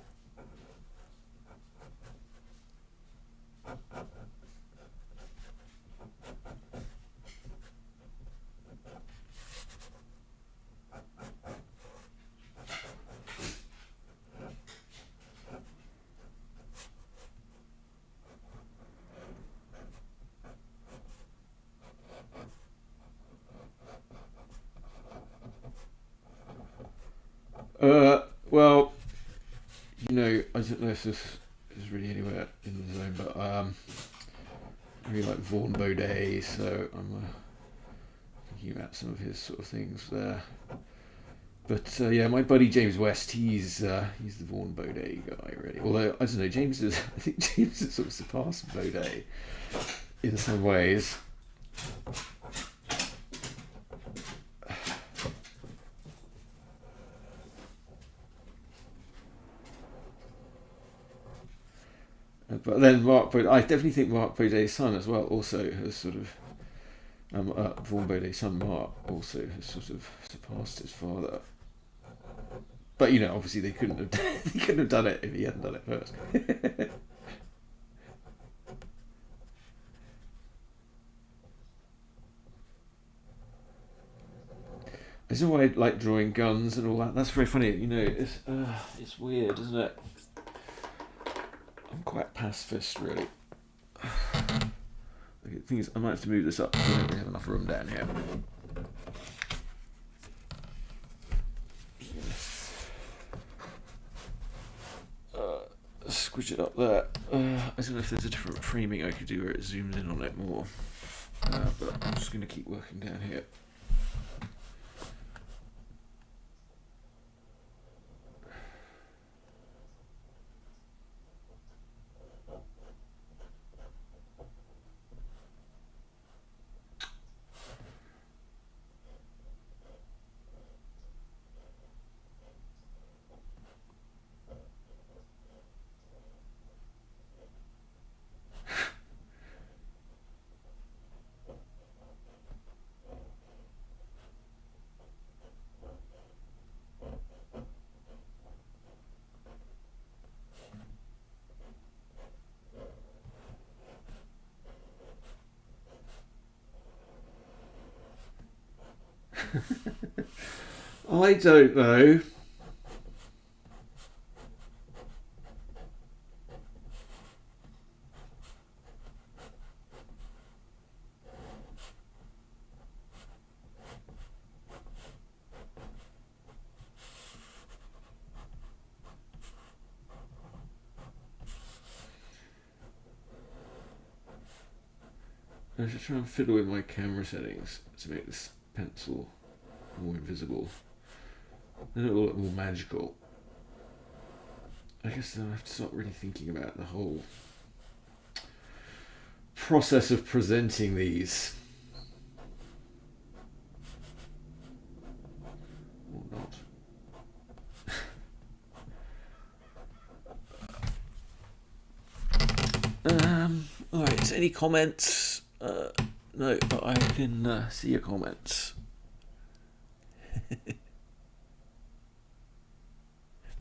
Well, I don't know if this is really anywhere in the zone, but I really like Vaughan Baudet, so I'm thinking about some of his sort of things there. But yeah, my buddy James West, he's the Vaughan Baudet guy, really. Although I don't know, I think James has sort of surpassed Baudet in some ways. But then I definitely think Mark Baudet's son as well also has sort of Vaughan Baudet's son Mark also has sort of surpassed his father. But obviously they couldn't have they couldn't have done it if he hadn't done it first. I don't know why I like drawing guns and all that. That's very funny. It's weird, isn't it? I'm quite pacifist, really. The thing is, I might have to move this up because I don't really have enough room down here. Squish it up there. I don't know if there's a different framing I could do where it zooms in on it more. But I'm just going to keep working down here. I don't know. I should try and fiddle with my camera settings to make this pencil more invisible. Then it will look more magical. I guess then I have to start really thinking about the whole process of presenting these. Or not. Alright, so any comments? No, but I can see your comments.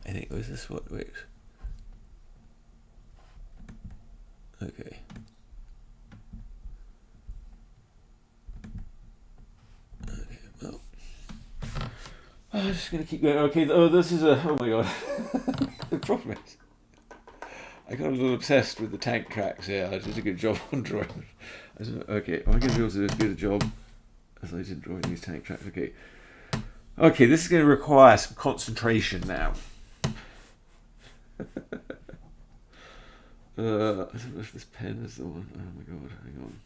I think, was this what? Wait. Okay. Okay, well. I'm just going to keep going. Okay, this is oh my god. The problem is, I got a little obsessed with the tank tracks here. I did a good job on drawing. I don't know, okay, am I going to be able to do as good a job as I did drawing these tank tracks? Okay. Okay, this is going to require some concentration now. I don't know if this pen is the one. Oh my god, hang on.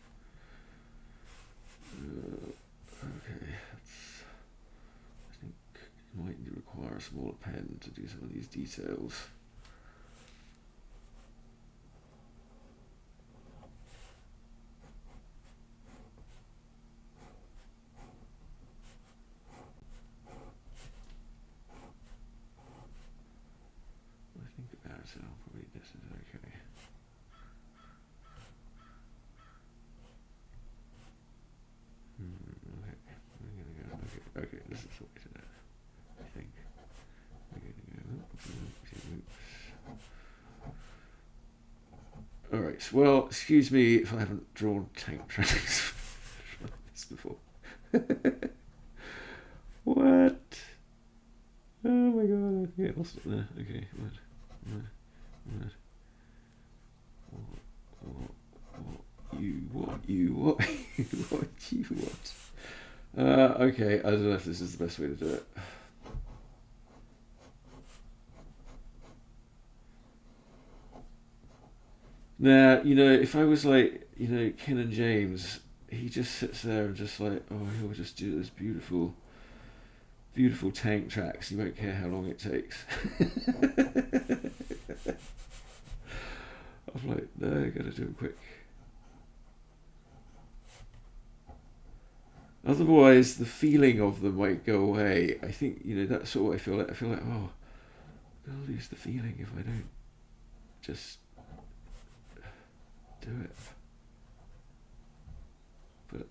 Okay, I think you might require a smaller pen to do some of these details. I think about it, I'll probably this is okay. Okay, this is what we did. I think. Alright, well, excuse me if I haven't drawn tank tracks like this before. What? Oh my god, okay, I'll stop there. Okay, what? Okay, I don't know if this is the best way to do it. Now, if I was like, Ken and James, he just sits there and just like, oh, he'll just do this beautiful, beautiful tank tracks. He won't care how long it takes. I'm like, no, I gotta do it quick. Otherwise, the feeling of them might go away. I think, that's sort of what I feel like. I feel like, oh, I'll lose the feeling if I don't just do it. But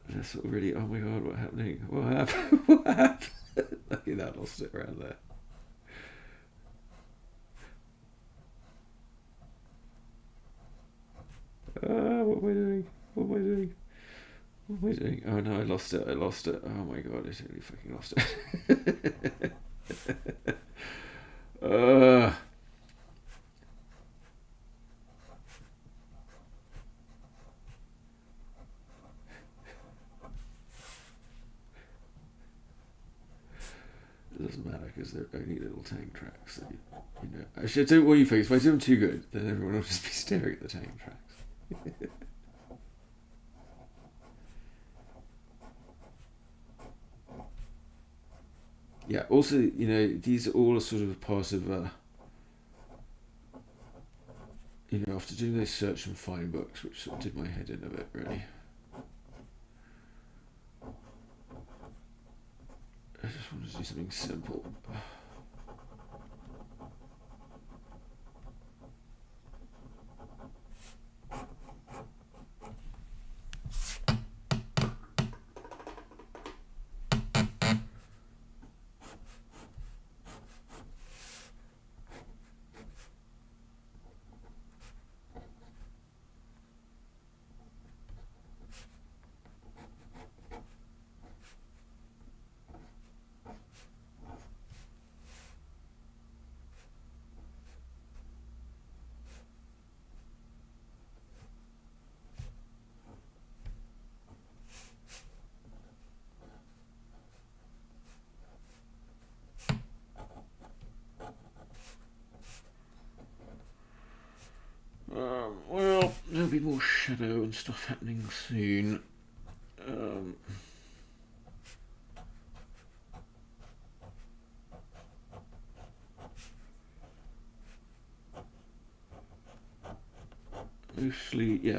they're sort of really, oh my god, what's happening? What happened? What happened? Lucky that I'll sit around there. What am I doing? What am I doing? What am I doing? Oh no, I lost it. I lost it. Oh my god, I totally fucking lost it. uh, it doesn't matter because they're only little tank tracks. That Actually, I don't worry, you folks. If I do them too good, then everyone will just be staring at the tank tracks. Yeah. Also, these are all a sort of part of, after doing those search and find books, which sort of did my head in a bit, really. I just wanted to do something simple. Well, there'll be more shadow and stuff happening soon.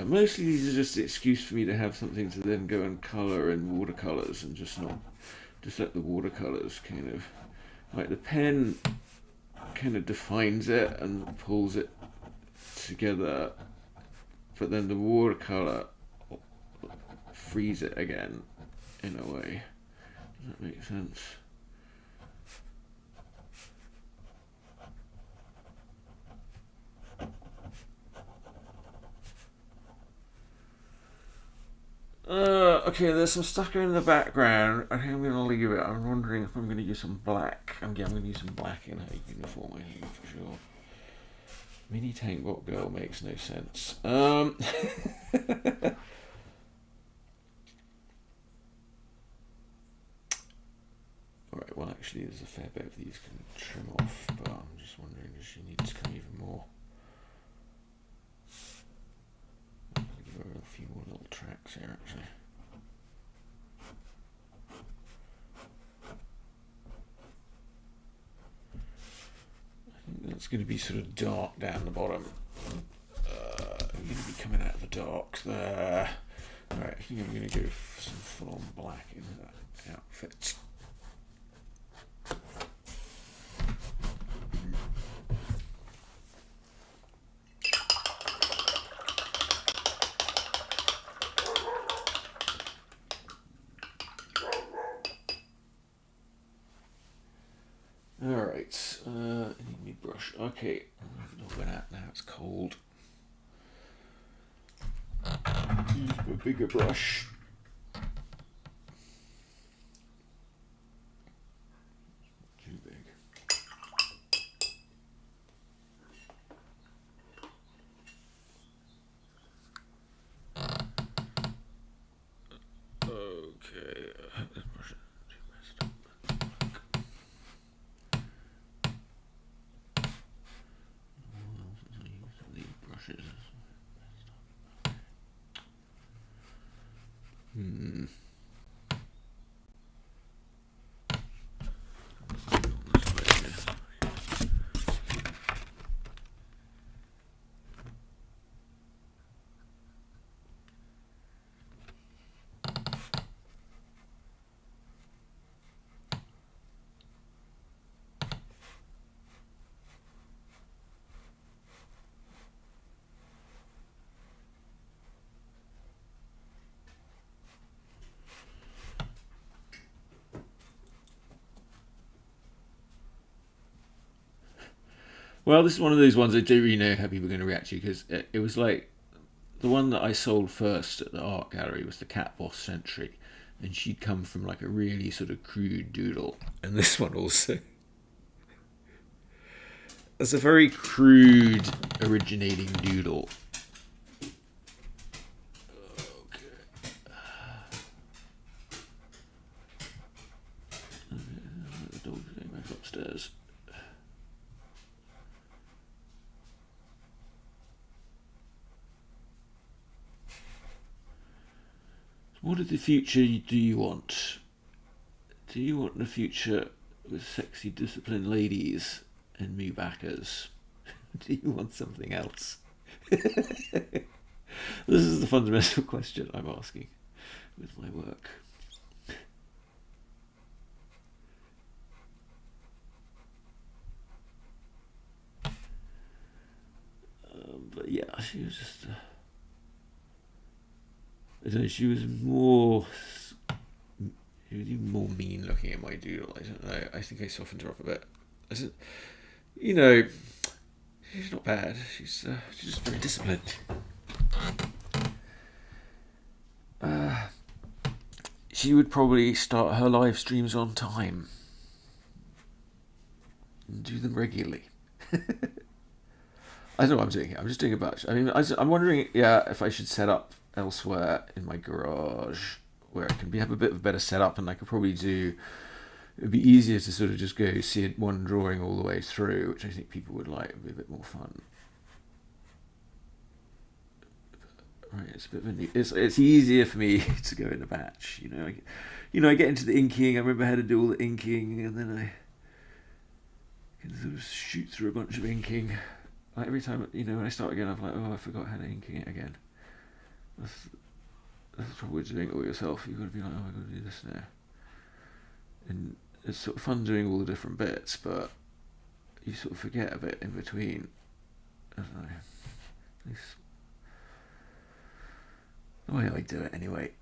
Mostly these are just an excuse for me to have something to then go and colour in watercolours and just let the watercolours kind of, like the pen kind of defines it and pulls it together, but then the watercolour frees it again in a way. Does that make sense? Okay, there's some stuff going in the background. I think I'm going to leave it. I'm wondering if I'm going to use some black. I'm going to use some black in her uniform, I think, for sure. Mini tank bot girl makes no sense. Alright, well, actually, there's a fair bit of these can trim off, but I'm just wondering if she needs to come even more. I'll give her a few more little tracks here, actually. It's going to be sort of dark down the bottom. Going to be coming out of the dark there. Alright, I think I'm going to go for some full-on black in that outfit. Alright, I need my brush. Okay, I'm not going out now, it's cold. Use a bigger brush. Too big. Okay, this brush is too messed up. Brushes. Hmm. Well, this is one of those ones I don't really know how people are going to react to, because it was like the one that I sold first at the art gallery was the Cat Boss Sentry, and she'd come from like a really sort of crude doodle. And this one also. It's a very crude originating doodle. The dog's going back upstairs. What of the future do you want? Do you want a future with sexy, disciplined ladies and Mewbaccas? Do you want something else? This is the fundamental question I'm asking with my work. But yeah, she was just. I don't know. She was more. She was even more mean looking at my doodle. I don't know. I think I softened her up a bit. I said, you know, she's not bad. She's just very disciplined. She would probably start her live streams on time and do them regularly. I don't know what I'm doing here. I'm just doing a batch. I mean, I'm wondering, yeah, if I should set up elsewhere in my garage where I can have a bit of a better setup, and I could probably do. It'd be easier to sort of just go see one drawing all the way through, which I think people would like. It'd be a bit more fun. Right, it's a bit of a. It's easier for me to go in a batch, you know. I get into the inking. I remember how to do all the inking, and then I can sort of shoot through a bunch of inking. Like every time, when I start again, I'm like, oh, I forgot how to inking it again. That's the trouble with doing it all yourself. You've got to be like, oh, I've got to do this now. And it's sort of fun doing all the different bits, but you sort of forget a bit in between. I don't know. At least the way I do it, anyway.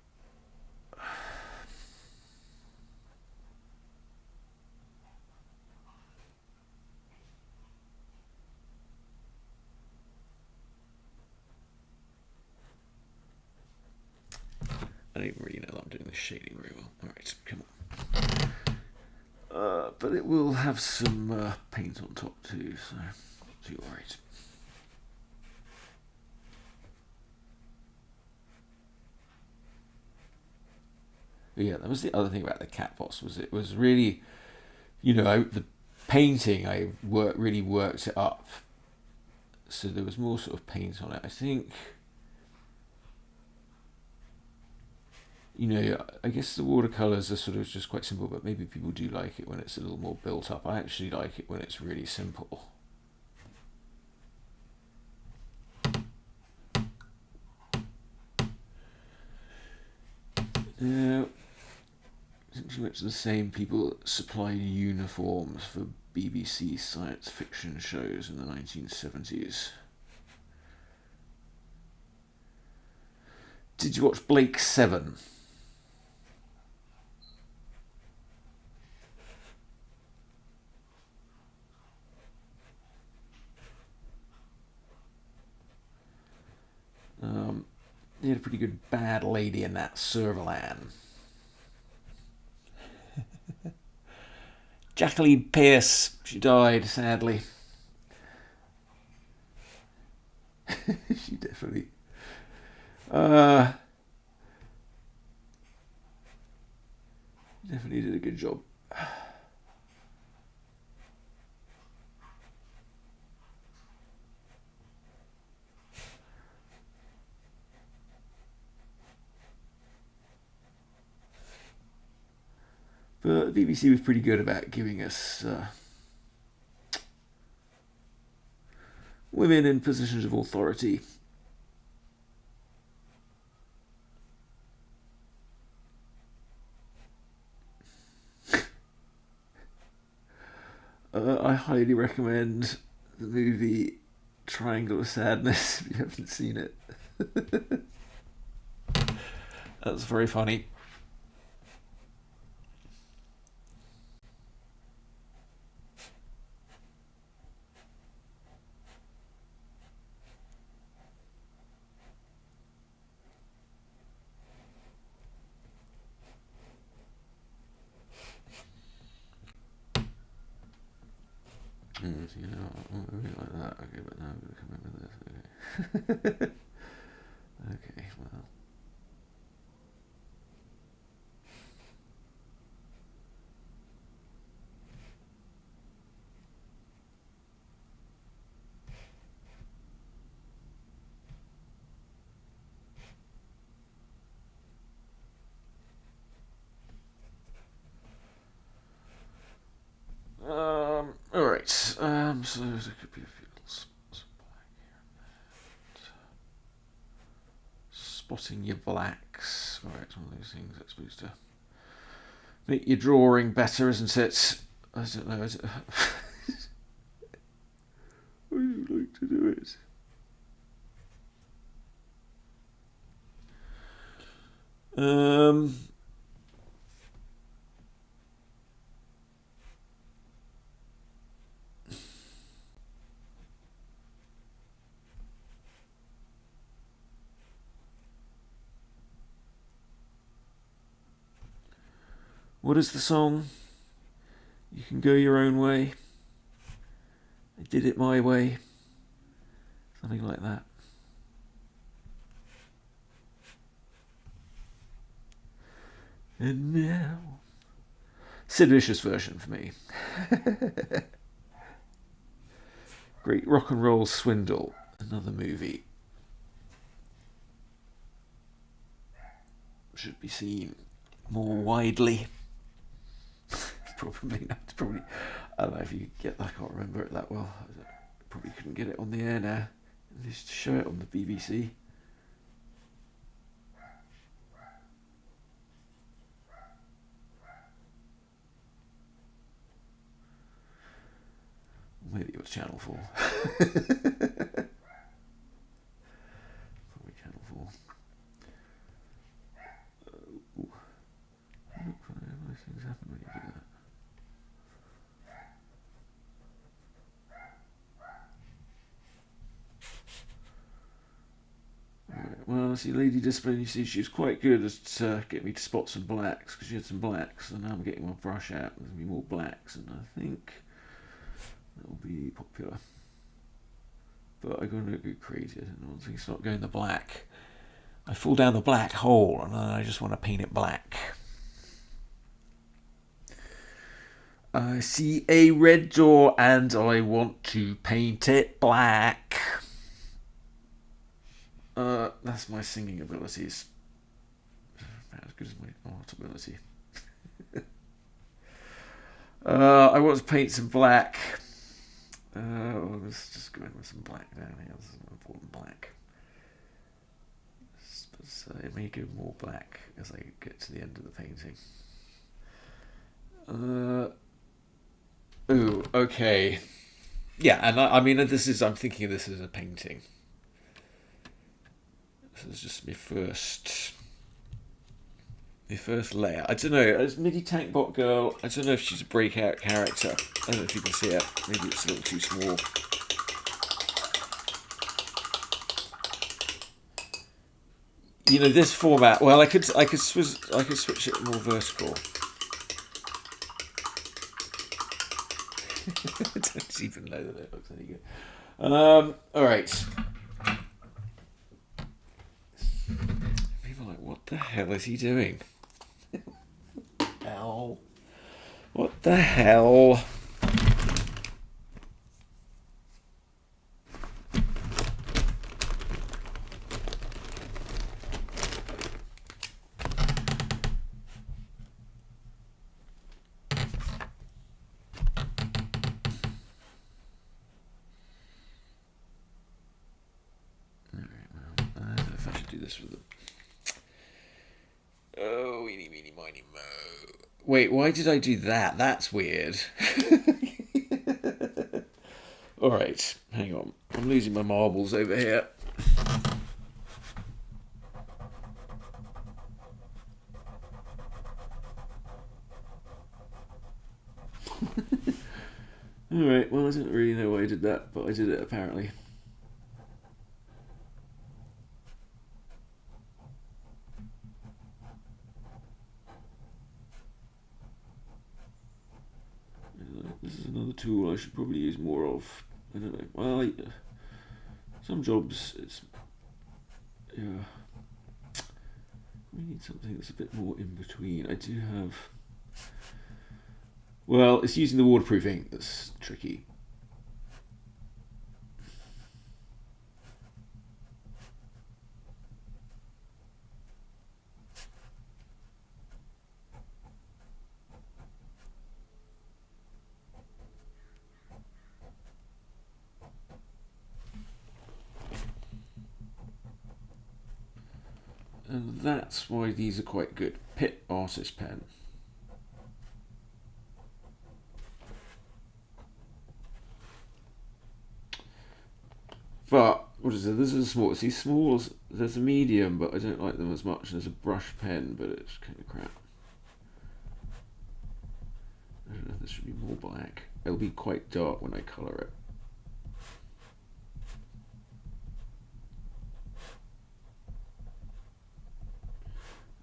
I don't even really know that I'm doing this shading very well. Alright, come on. But it will have some paint on top too, so not too worried. But yeah, that was the other thing about the Cat Boss, was it was really, the painting, I really worked it up. So there was more sort of paint on it. I think, I guess the watercolours are sort of just quite simple, but maybe people do like it when it's a little more built up. I actually like it when it's really simple. Now, since you went to the same people that supplied uniforms for BBC science fiction shows in the 1970s. Did you watch Blake 7? They had a pretty good bad lady in that, Servalan. Jacqueline Pearce, she died, sadly. She definitely. Definitely did a good job. But the BBC was pretty good about giving us women in positions of authority. I highly recommend the movie Triangle of Sadness if you haven't seen it. That's very funny. You know, really like that. Okay, but now I'm going to come in with this. Okay. Okay, well. Alright, so there could be a few little spots of black here and there. Spotting your blacks. Alright, it's one of those things that's supposed to make your drawing better, isn't it? I don't know. Is it? Would you like to do it? What is the song? You can go your own way. I did it my way. Something like that. And now, Sid Vicious version for me. Great Rock and Roll Swindle, another movie. Should be seen more widely. Probably not. Probably, I don't know if you could get that. I can't remember it that well. I probably couldn't get it on the air now. At least show it on the BBC. Maybe it was Channel 4. Probably Channel 4. Nice things happen when you do that. Right, well, see, Lady Discipline, you see, she was quite good at getting me to spot some blacks, because she had some blacks, and now I'm getting my brush out, there's going to be more blacks, and I think that'll be popular. But I gotta go crazy, I don't know, I think it's not going the black. I fall down the black hole, and I just want to paint it black. I see a red door and I want to paint it black. That's my singing abilities. About as good as my art ability. I want to paint some black. Let's just go in with some black down here. This is an important black. It may go more black as I get to the end of the painting. Ooh, okay. Yeah, and I mean, I'm thinking of this as a painting. This is just my first layer. I don't know, it's Midi Tank Bot Girl. I don't know if she's a breakout character. I don't know if you can see it. Maybe it's a little too small. You know, this format. Well, I could switch it more vertical. I don't even know that it looks any good. All right. People are like, what the hell is he doing? Hell. What the hell? do this with them. Oh, eeny, meeny, miny, mo. Wait, why did I do that? That's weird. Alright, hang on. I'm losing my marbles over here. Alright, well, I don't really know why I did that, but I did it apparently. This is another tool I should probably use more of. I don't know. Well, some jobs, it's. Yeah. We need something that's a bit more in between. I do have. Well, it's using the waterproofing that's tricky. And that's why these are quite good. Pitt Artist Pen. But, what is it? This is a small. See, smalls, there's a medium, but I don't like them as much. There's a brush pen, but it's kind of crap. I don't know, this should be more black. It'll be quite dark when I colour it.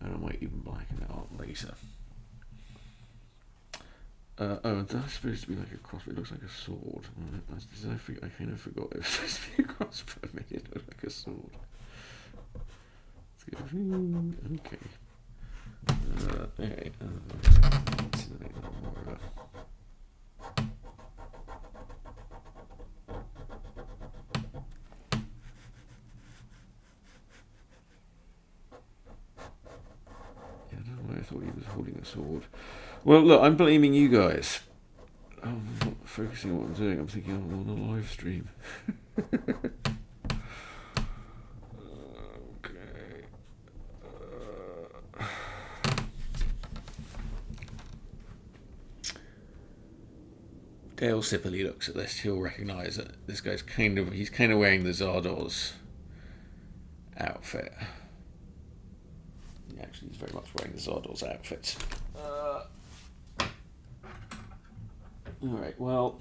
And I might even blacken it up later. Oh, that's supposed to be like a crossbow. It looks like a sword. I kind of forgot it was supposed to be a crossbow. I made it look like a sword. Let's go. Okay. Alright. Let's make that more of a. Yeah, I don't know why I thought he was holding a sword. Well, look, I'm blaming you guys. I'm not focusing on what I'm doing. I'm thinking I'm on a live stream. Okay. Dale Sibley looks at this. He'll recognise that this guy's he's kind of wearing the Zardoz outfit. Actually, he's very much wearing the Zardoz outfit. Alright, well,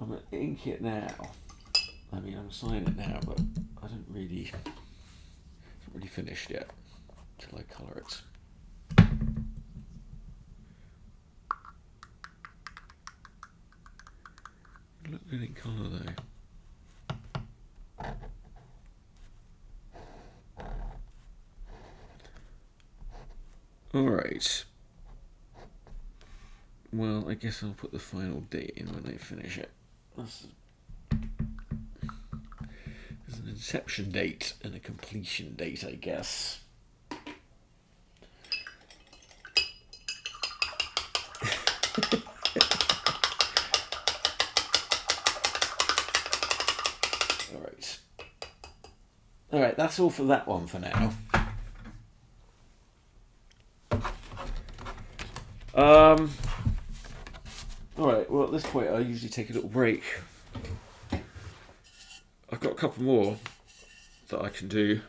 I'm going to ink it now. I mean, I'm signing it now, but I haven't really finished yet until I colour it. Look good in colour though. Alright. Well, I guess I'll put the final date in when they finish it. There's an inception date and a completion date, I guess. Alright. Alright, that's all for that one for now. Alright, well at this point I usually take a little break. I've got a couple more that I can do.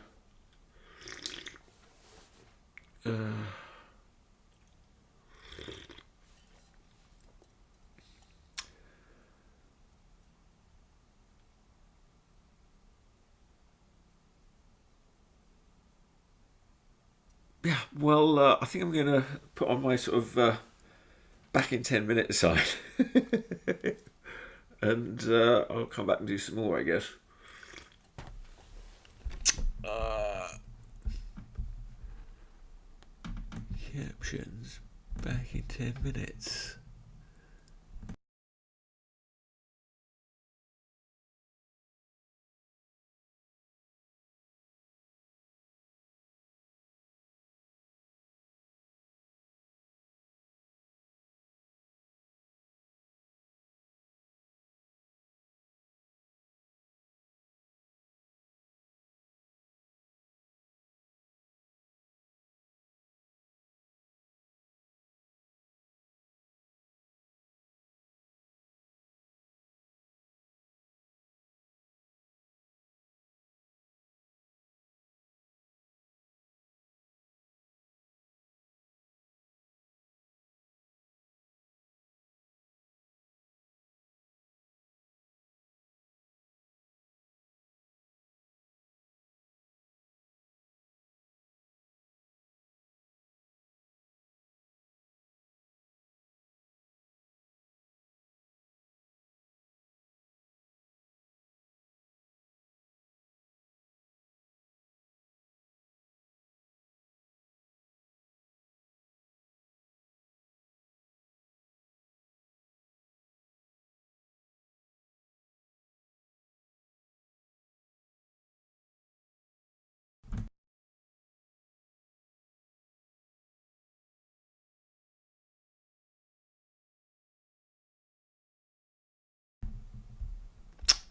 Yeah, well, I think I'm going to put on my sort of back in 10 minute sign. And I'll come back and do some more, I guess. Captions back in 10 minutes.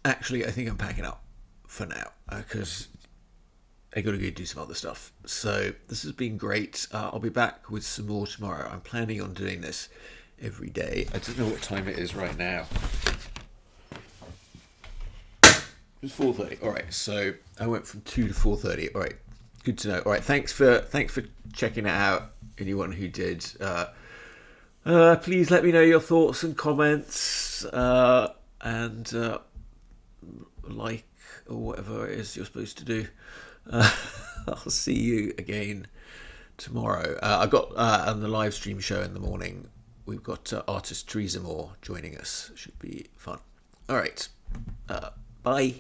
actually, I think I'm packing up for now because I got to go do some other stuff. So this has been great. I'll be back with some more tomorrow. I'm planning on doing this every day. I don't know what time it is right now. It's 4:30. All right, so I went from 2 to 4:30. All right, good to know. All right, thanks for checking it out. Anyone who did, please let me know your thoughts and comments, and like or whatever it is you're supposed to do. I'll see you again tomorrow. I got on the live stream show in the morning. We've got artist Teresa Moore joining us. Should be fun. All right. Bye.